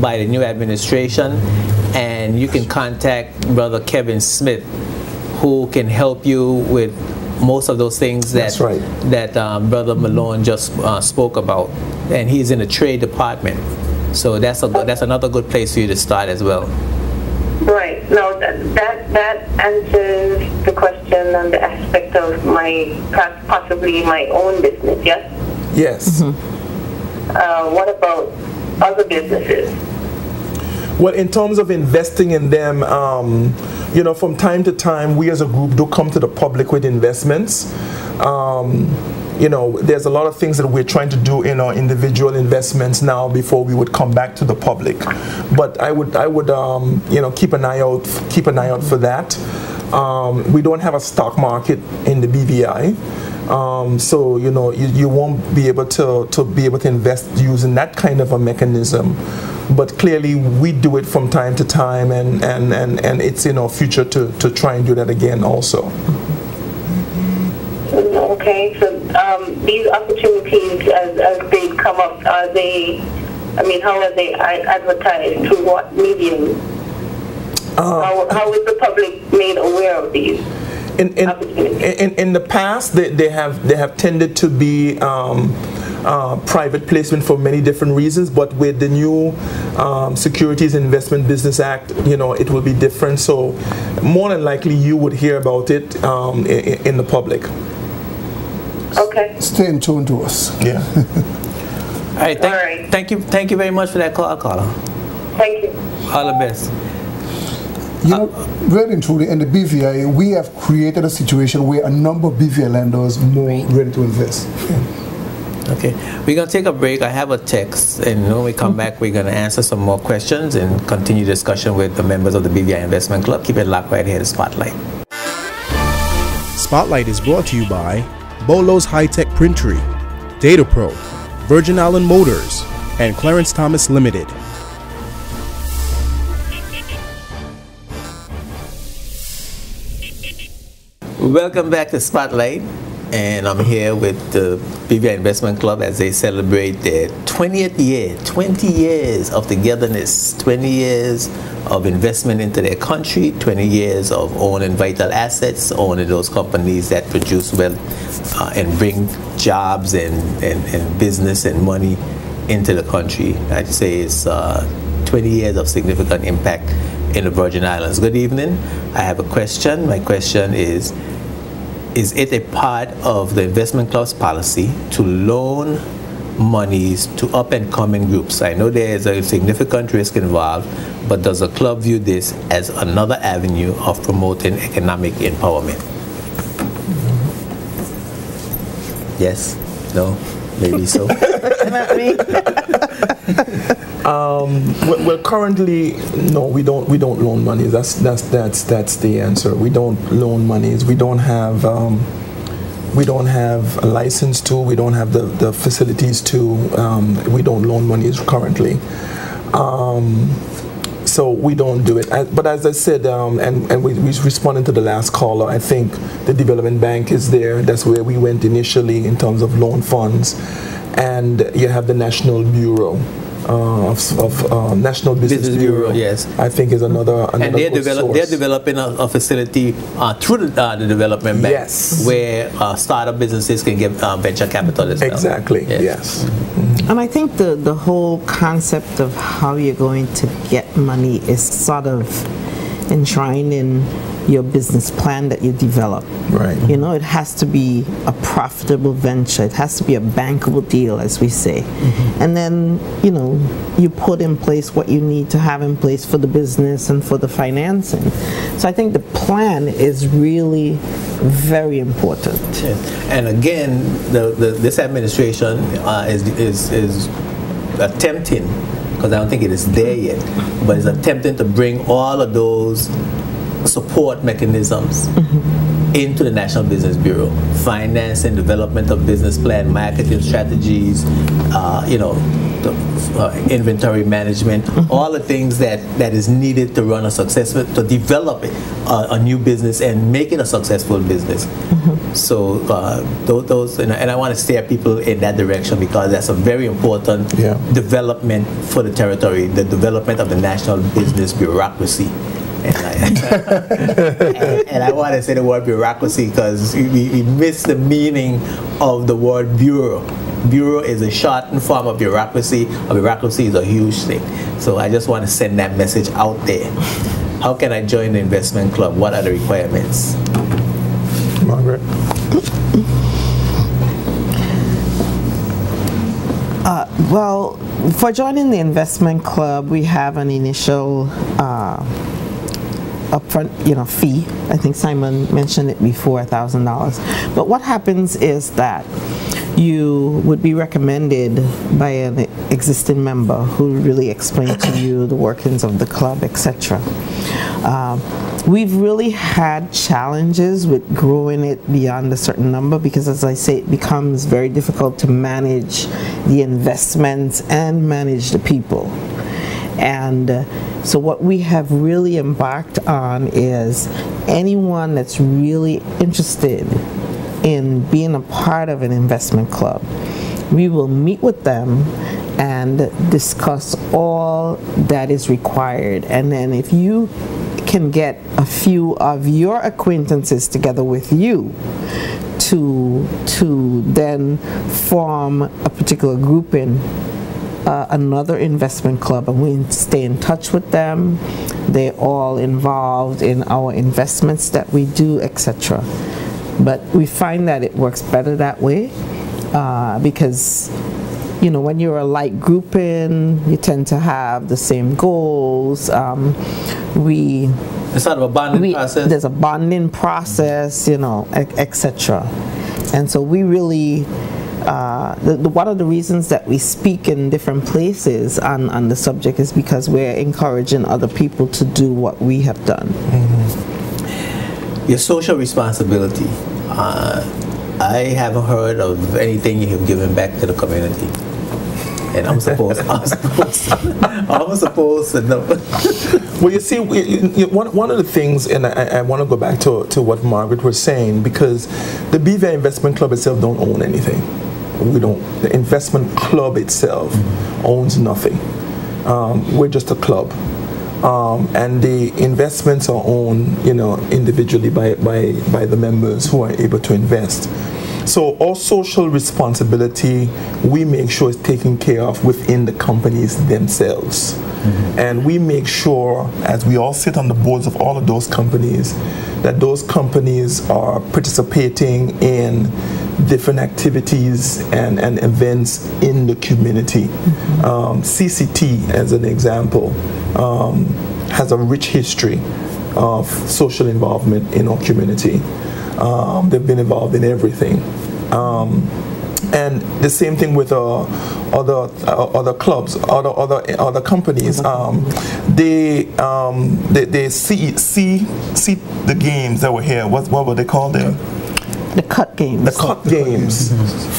Speaker 1: by the new administration, and you can contact Brother Kevin Smith, who can help you with most of those things that Brother Malone just spoke about, and he's in the trade department. So that's another good place for you to start as well.
Speaker 6: Right. No, that answers the question on the aspect of possibly my own business. Yes.
Speaker 3: Yes.
Speaker 6: What about other businesses?
Speaker 3: Well, in terms of investing in them, from time to time, we as a group do come to the public with investments. There's a lot of things that we're trying to do in our individual investments now before we would come back to the public. But I would keep an eye out for that. We don't have a stock market in the BVI. So you won't be able to invest using that kind of a mechanism, but clearly we do it from time to time, and it's in our future to try and do that again also.
Speaker 6: Okay, so these opportunities as they come up, how are they advertised? Through what medium? How is the public made aware of these? In
Speaker 3: the past, they have tended to be private placement for many different reasons, but with the new Securities Investment Business Act, it will be different. So more than likely, you would hear about it in the public.
Speaker 6: Okay.
Speaker 5: Stay in tune to us.
Speaker 3: Yeah.
Speaker 1: All right. Thank you very much for that call, Carla.
Speaker 6: Thank you.
Speaker 1: All the best.
Speaker 5: Really and truly, in the BVI, we have created a situation where a number of BVI lenders are more ready to invest.
Speaker 1: Okay, we're going to take a break. I have a text, and when we come back, we're going to answer some more questions and continue discussion with the members of the BVI Investment Club. Keep it locked right here to Spotlight.
Speaker 2: Spotlight is brought to you by Bolo's High-Tech Printery, DataPro, Virgin Island Motors, and Clarence Thomas Limited.
Speaker 1: Welcome back to Spotlight, and I'm here with the BVI Investment Club as they celebrate their 20th year, 20 years of togetherness, 20 years of investment into their country, 20 years of owning vital assets, owning those companies that produce wealth and bring jobs and business and money into the country. I'd say it's 20 years of significant impact in the Virgin Islands. Good evening. I have a question. My question is it a part of the investment club's policy to loan monies to up-and-coming groups? I know there is a significant risk involved, but does the club view this as another avenue of promoting economic empowerment? Yes? No? Maybe so?
Speaker 3: Well, currently, no, we don't loan money. That's the answer. We don't loan monies. We don't have a license to. We don't have the facilities to. We don't loan monies currently. So we don't do it. But as I said, and we responded to the last caller, I think the Development Bank is there. That's where we went initially in terms of loan funds. And you have the National Bureau of National Business Bureau.
Speaker 1: Yes,
Speaker 3: I think is another
Speaker 1: and they're developing a facility through the Development Bank,
Speaker 3: yes,
Speaker 1: where startup businesses can get venture capital as well.
Speaker 3: Exactly. Yes.
Speaker 4: Mm-hmm. And I think the whole concept of how you're going to get money is sort of enshrined in your business plan that you develop.
Speaker 3: Right.
Speaker 4: You know, it has to be a profitable venture. It has to be a bankable deal, as we say. Mm-hmm. And then, you know, you put in place what you need to have in place for the business and for the financing. So I think the plan is really very important.
Speaker 1: Yes. And again, this administration is attempting, because I don't think it is there yet, but is attempting to bring all of those support mechanisms into the National Business Bureau. Finance and development of business plan, marketing strategies, inventory management, all the things that is needed to run a successful, to develop a new business and make it a successful business. So those, and I want to steer people in that direction, because that's a very important development for the territory, the development of the national business bureaucracy. And I want to say the word bureaucracy because we miss the meaning of the word bureau. Bureau is a shortened form of bureaucracy. Bureaucracy is a huge thing. So I just want to send that message out there. How can I join the investment club? What are the requirements?
Speaker 3: Margaret?
Speaker 4: Well, for joining the investment club, we have an initial upfront, fee. I think Simon mentioned it before, $1,000. But what happens is that you would be recommended by an existing member who really explained to you the workings of the club, etc. We've really had challenges with growing it beyond a certain number because, as I say, it becomes very difficult to manage the investments and manage the people. And so what we have really embarked on is anyone that's really interested in being a part of an investment club, we will meet with them and discuss all that is required. And then if you can get a few of your acquaintances together with you to then form a particular group in another investment club, and we stay in touch with them. They're all involved in our investments that we do, etc. But we find that it works better that way because when you're a light grouping, you tend to have the same goals.
Speaker 1: It's sort of a bonding process.
Speaker 4: There's a bonding process, etc. And so we really, one of the reasons that we speak in different places on the subject is because we're encouraging other people to do what we have done.
Speaker 1: Your social responsibility. I haven't heard of anything you have given back to the community. And I'm supposed to know.
Speaker 3: Well, you see, one of the things, and I want to go back to what Margaret was saying, because the BVI Investment Club itself don't own anything. We don't. The investment club itself owns nothing. We're just a club, and the investments are owned, individually by the members who are able to invest. So our social responsibility, we make sure is taken care of within the companies themselves. Mm-hmm. And we make sure, as we all sit on the boards of all of those companies, that those companies are participating in different activities and events in the community. Mm-hmm. CCT, as an example, has a rich history of social involvement in our community. They've been involved in everything, and the same thing with other clubs, other companies. They see the games that were here. What were they called?
Speaker 4: The cut games.
Speaker 3: The cut games,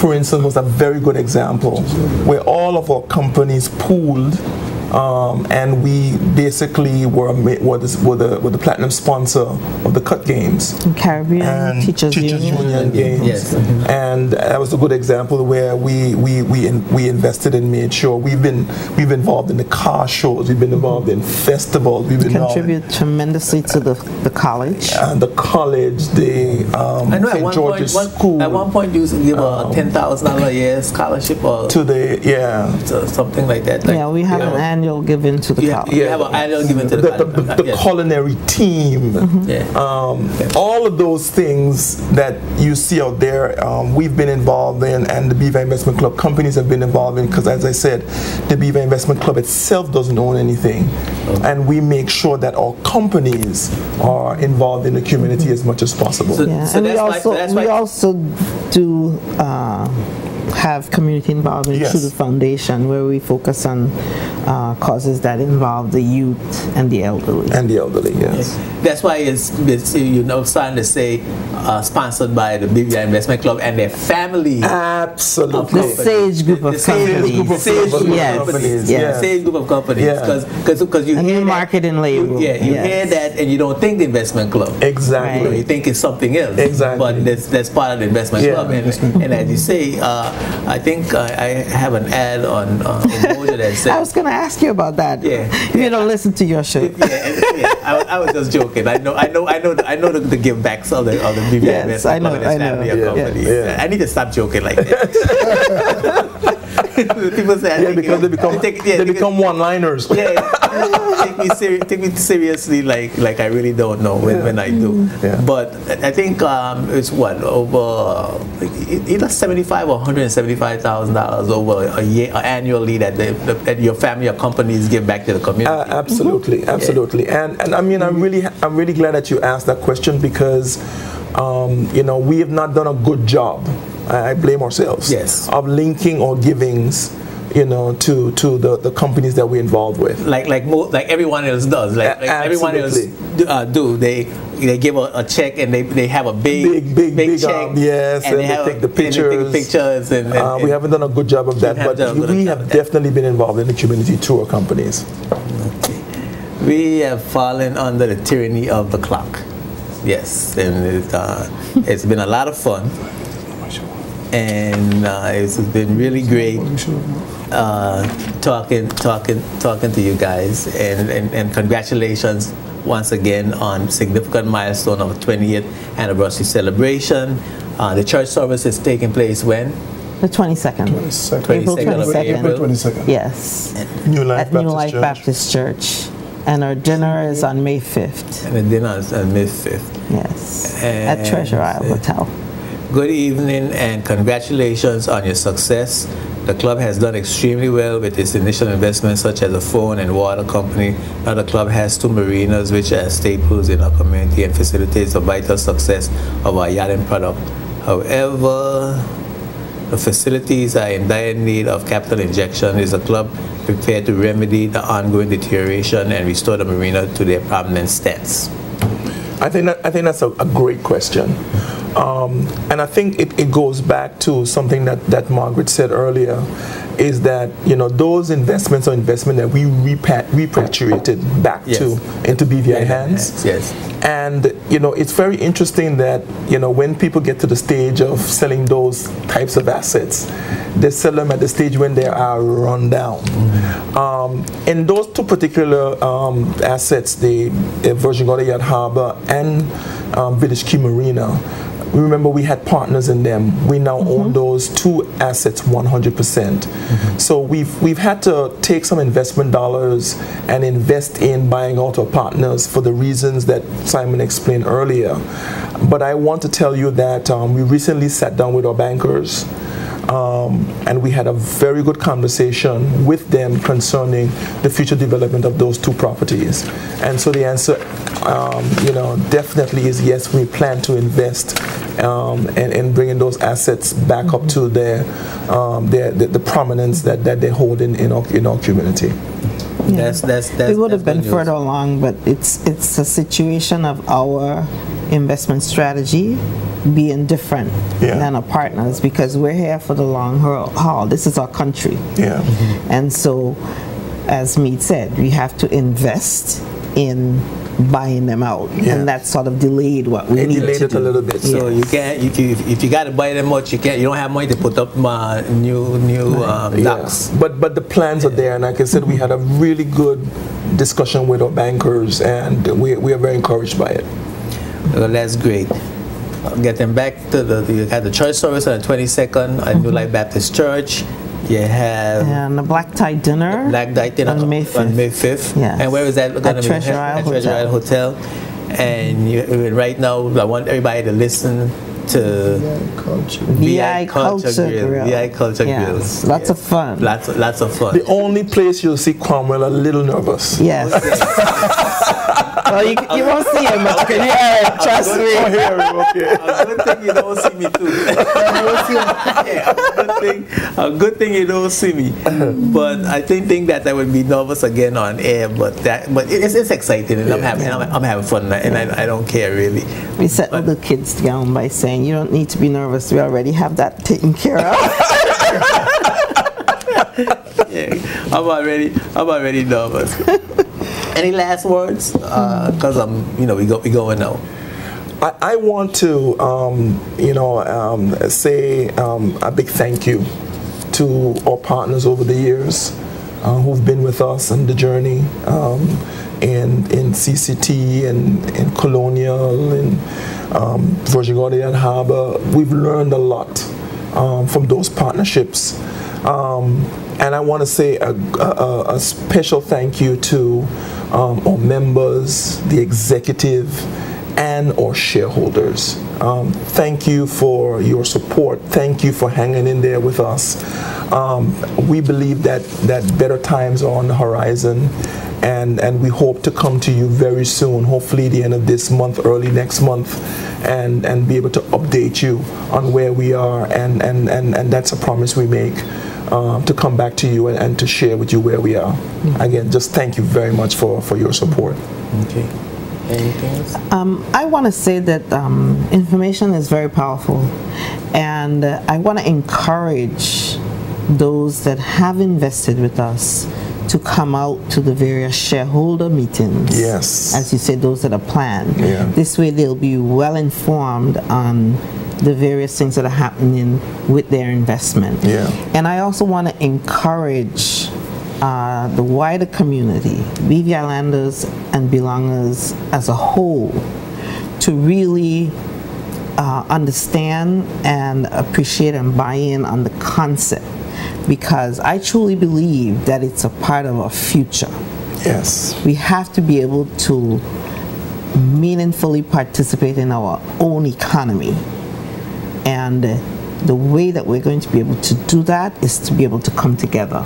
Speaker 3: for instance, was a very good example where all of our companies pooled. And we basically were the platinum sponsor of the cut games.
Speaker 4: Caribbean and Teachers Union
Speaker 3: games. Yes. And that was a good example where we invested and made sure we've been involved in the car shows, we've been involved in festivals, we've been
Speaker 4: contribute tremendously to the college.
Speaker 3: And the college, the St. George's School.
Speaker 1: At one point you used to give a $10,000 a year scholarship or
Speaker 3: to the
Speaker 1: something like that.
Speaker 4: We have an annual given to the college.
Speaker 1: You have an annual given to the
Speaker 3: culinary team. Mm-hmm. All of those things that you see out there, we've been involved in, and the BVI Investment Club companies have been involved in, because as I said, the BVI Investment Club itself doesn't own anything. And we make sure that our companies are involved in the community as much as possible.
Speaker 4: And we also do have community involvement through the foundation, where we focus on causes that involve the youth and the elderly.
Speaker 3: Yes.
Speaker 1: That's why it's starting to say sponsored by the BVI Investment Club and their family.
Speaker 3: Absolutely.
Speaker 4: The SAGE group of companies.
Speaker 1: SAGE group of companies. Because you hear
Speaker 4: marketing label.
Speaker 1: You hear that and you don't think the investment club.
Speaker 3: Exactly.
Speaker 1: You think it's something else.
Speaker 3: Exactly.
Speaker 1: But that's part of the investment club. And as you say, I think I have an ad on Umoja that says.
Speaker 4: I was going to ask you about that. If you don't listen to your show.
Speaker 1: I was just joking. I know the give backs of the BVI Investment Club and its family of companies. I need to stop joking like that. People say
Speaker 3: because they become one-liners.
Speaker 1: Take me seriously like I really don't know when I do. But I think it's over either $75,000 or $175,000 over a year annually that your family or companies give back to the community.
Speaker 3: Absolutely. And I mean, I'm really glad that you asked that question, because we have not done a good job. I blame ourselves.
Speaker 1: Yes.
Speaker 3: Of linking our givings, to the companies that we're involved with.
Speaker 1: Like everyone else does. Like everyone else do. They give a check and they have a big check.
Speaker 3: And they take the pictures.
Speaker 1: And
Speaker 3: we haven't done a good job of that, but we have definitely been involved in the community through our companies.
Speaker 1: Okay. We have fallen under the tyranny of the clock. Yes, and it's been a lot of fun. And it's been really great talking to you guys, and congratulations once again on significant milestone of 20th anniversary celebration. The church service is taking place when?
Speaker 4: The 22nd. April 22nd. Yes.
Speaker 3: New Life
Speaker 4: Baptist Church. And our dinner is on May 5th.
Speaker 1: And the dinner is on May 5th.
Speaker 4: Yes. At Treasure Isle Hotel.
Speaker 1: Good evening and congratulations on your success. The club has done extremely well with its initial investments, such as a phone and water company. Now the club has 2 marinas, which are staples in our community and facilitates the vital success of our yachting product. However, the facilities are in dire need of capital injection. Is the club prepared to remedy the ongoing deterioration and restore the marina to their prominent stance?
Speaker 3: I think that's a great question. And I think it goes back to something that Margaret said earlier, is that, you know, those investments are investment that we repatriated back into BVI hands.
Speaker 1: Yes.
Speaker 3: And, you know, it's very interesting that, you know, when people get to the stage of selling those types of assets, they sell them at the stage when they are run down. In those two particular assets, the Virgin Gorda Yacht Harbor and Village Key Marina, remember we had partners in them. We now own those two assets 100%. So we've had to take some investment dollars and invest in buying out our partners for the reasons that Simon explained earlier. But I want to tell you that we recently sat down with our bankers and we had a very good conversation with them concerning the future development of those two properties. And so the answer, you know, definitely is yes. We plan to invest in bringing those assets back up to the prominence that they hold in our community.
Speaker 4: Yeah. We would have been further along, but it's a situation of our investment strategy being different than our partners, because we're here for the long haul. This is our country. And so, as Meade said, we have to invest in buying them out, and that sort of delayed what we need to do. It
Speaker 3: delayed it a little bit.
Speaker 1: So you can't, if you got to buy them out, you don't have money to put up new docks.
Speaker 3: But the plans are there, and like I said, we had a really good discussion with our bankers, and we are very encouraged by it.
Speaker 1: Well, that's great. Getting back to you had the church service on the 22nd at New Life Baptist Church. You have
Speaker 4: and the Black Tie Dinner.
Speaker 1: On May 5th.
Speaker 4: Yes.
Speaker 1: And where is that going to be?
Speaker 4: Treasure Isle
Speaker 1: Hotel. And right now, I want everybody to listen to
Speaker 4: VI Culture Grill.
Speaker 1: VI Culture Grill.
Speaker 4: Lots of fun.
Speaker 1: Lots of fun.
Speaker 3: The only place you'll see Cromwell a little nervous.
Speaker 4: Yes. Well, you won't see him, but you can hear him, trust me.
Speaker 1: A good thing you don't see me too. A good thing you don't see me. But I think that I would be nervous again on air, but it's exciting, and I'm having fun, and I don't care really.
Speaker 4: We settled the kids down by saying you don't need to be nervous. We already have that taken care of.
Speaker 1: I'm already nervous. Any last words? Because we going now.
Speaker 3: I want to say a big thank you to our partners over the years who've been with us on the journey in CCT and in Colonial and Virgin Gorda Yacht Harbor. We've learned a lot from those partnerships. And I want to say a special thank you to our members, the executive, and our shareholders. Thank you for your support. Thank you for hanging in there with us. We believe that better times are on the horizon, and we hope to come to you very soon, hopefully the end of this month, early next month, and be able to update you on where we are, and that's a promise we make. To come back to you and to share with you where we are. Again, just thank you very much for your support.
Speaker 1: Okay. Anything else?
Speaker 4: I want to say that information is very powerful, and I want to encourage those that have invested with us to come out to the various shareholder meetings.
Speaker 3: Yes.
Speaker 4: As you said, those that are planned.
Speaker 3: Yeah.
Speaker 4: This way they'll be well informed on the various things that are happening with their investment.
Speaker 3: Yeah.
Speaker 4: And I also want to encourage the wider community, BVI Islanders and belongers as a whole, to really understand and appreciate and buy in on the concept, because I truly believe that it's a part of our future.
Speaker 3: Yes.
Speaker 4: We have to be able to meaningfully participate in our own economy. And the way that we're going to be able to do that is to be able to come together.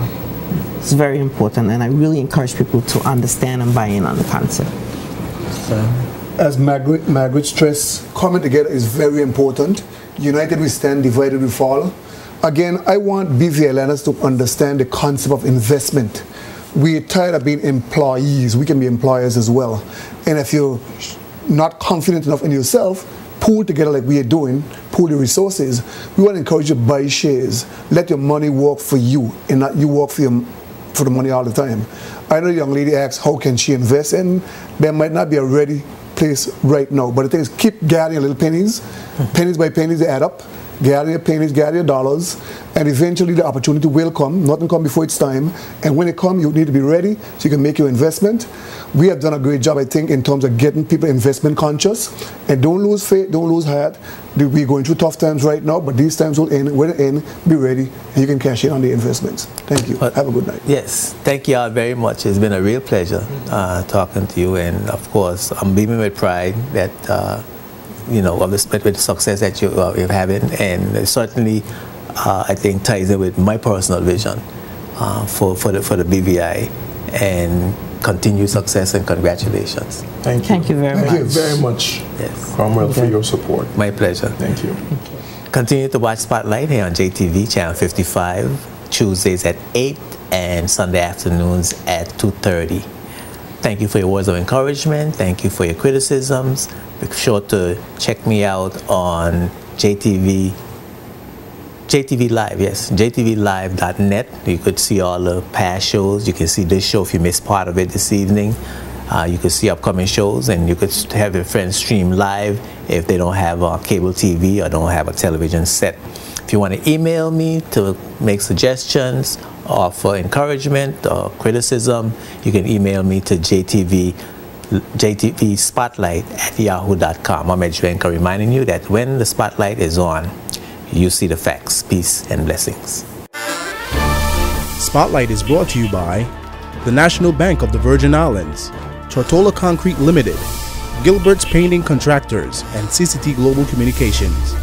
Speaker 4: It's very important, and I really encourage people to understand and buy in on the concept.
Speaker 5: As Margaret stressed, coming together is very important. United we stand, divided we fall. Again, I want BVI Islanders to understand the concept of investment. We're tired of being employees. We can be employers as well. And if you're not confident enough in yourself, pool together like we are doing, pool the resources, we want to encourage you to buy shares. Let your money work for you and not you work for the money all the time. I know the young lady asks, how can she invest in? There might not be a ready place right now, but the thing is, keep gathering little pennies. Pennies by pennies, they add up. Gather your pennies, gather your dollars, and eventually the opportunity will come. Nothing come before its time. And when it comes, you need to be ready so you can make your investment. We have done a great job, I think, in terms of getting people investment conscious. And don't lose faith, don't lose heart. We're going through tough times right now, but these times will end. When it ends, be ready, and you can cash in on the investments. Thank you. Have a good night.
Speaker 1: Yes, thank you all very much. It's been a real pleasure talking to you. And of course, I'm beaming with pride that you know, with the success that you're having, and it certainly, I think, ties in with my personal vision for the BVI, and continued success and congratulations.
Speaker 3: Thank you.
Speaker 4: Thank you very much.
Speaker 3: Thank you very much,
Speaker 1: Yes.
Speaker 3: Cromwell, for your support.
Speaker 1: My pleasure.
Speaker 3: Thank you.
Speaker 1: Continue to watch Spotlight here on JTV, Channel 55, Tuesdays at 8 and Sunday afternoons at 2:30. Thank you for your words of encouragement. Thank you for your criticisms. Be sure to check me out on JTV Live, yes, jtvlive.net. You could see all the past shows. You can see this show if you missed part of it this evening. You could see upcoming shows, and you could have your friends stream live if they don't have cable TV or don't have a television set. If you want to email me to make suggestions or for encouragement or criticism, you can email me to jtvspotlight@yahoo.com. I'm Ed Schwenker reminding you that when the spotlight is on, you see the facts. Peace and blessings.
Speaker 2: Spotlight is brought to you by the National Bank of the Virgin Islands, Tortola Concrete Limited, Gilbert's Painting Contractors, and CCT Global Communications.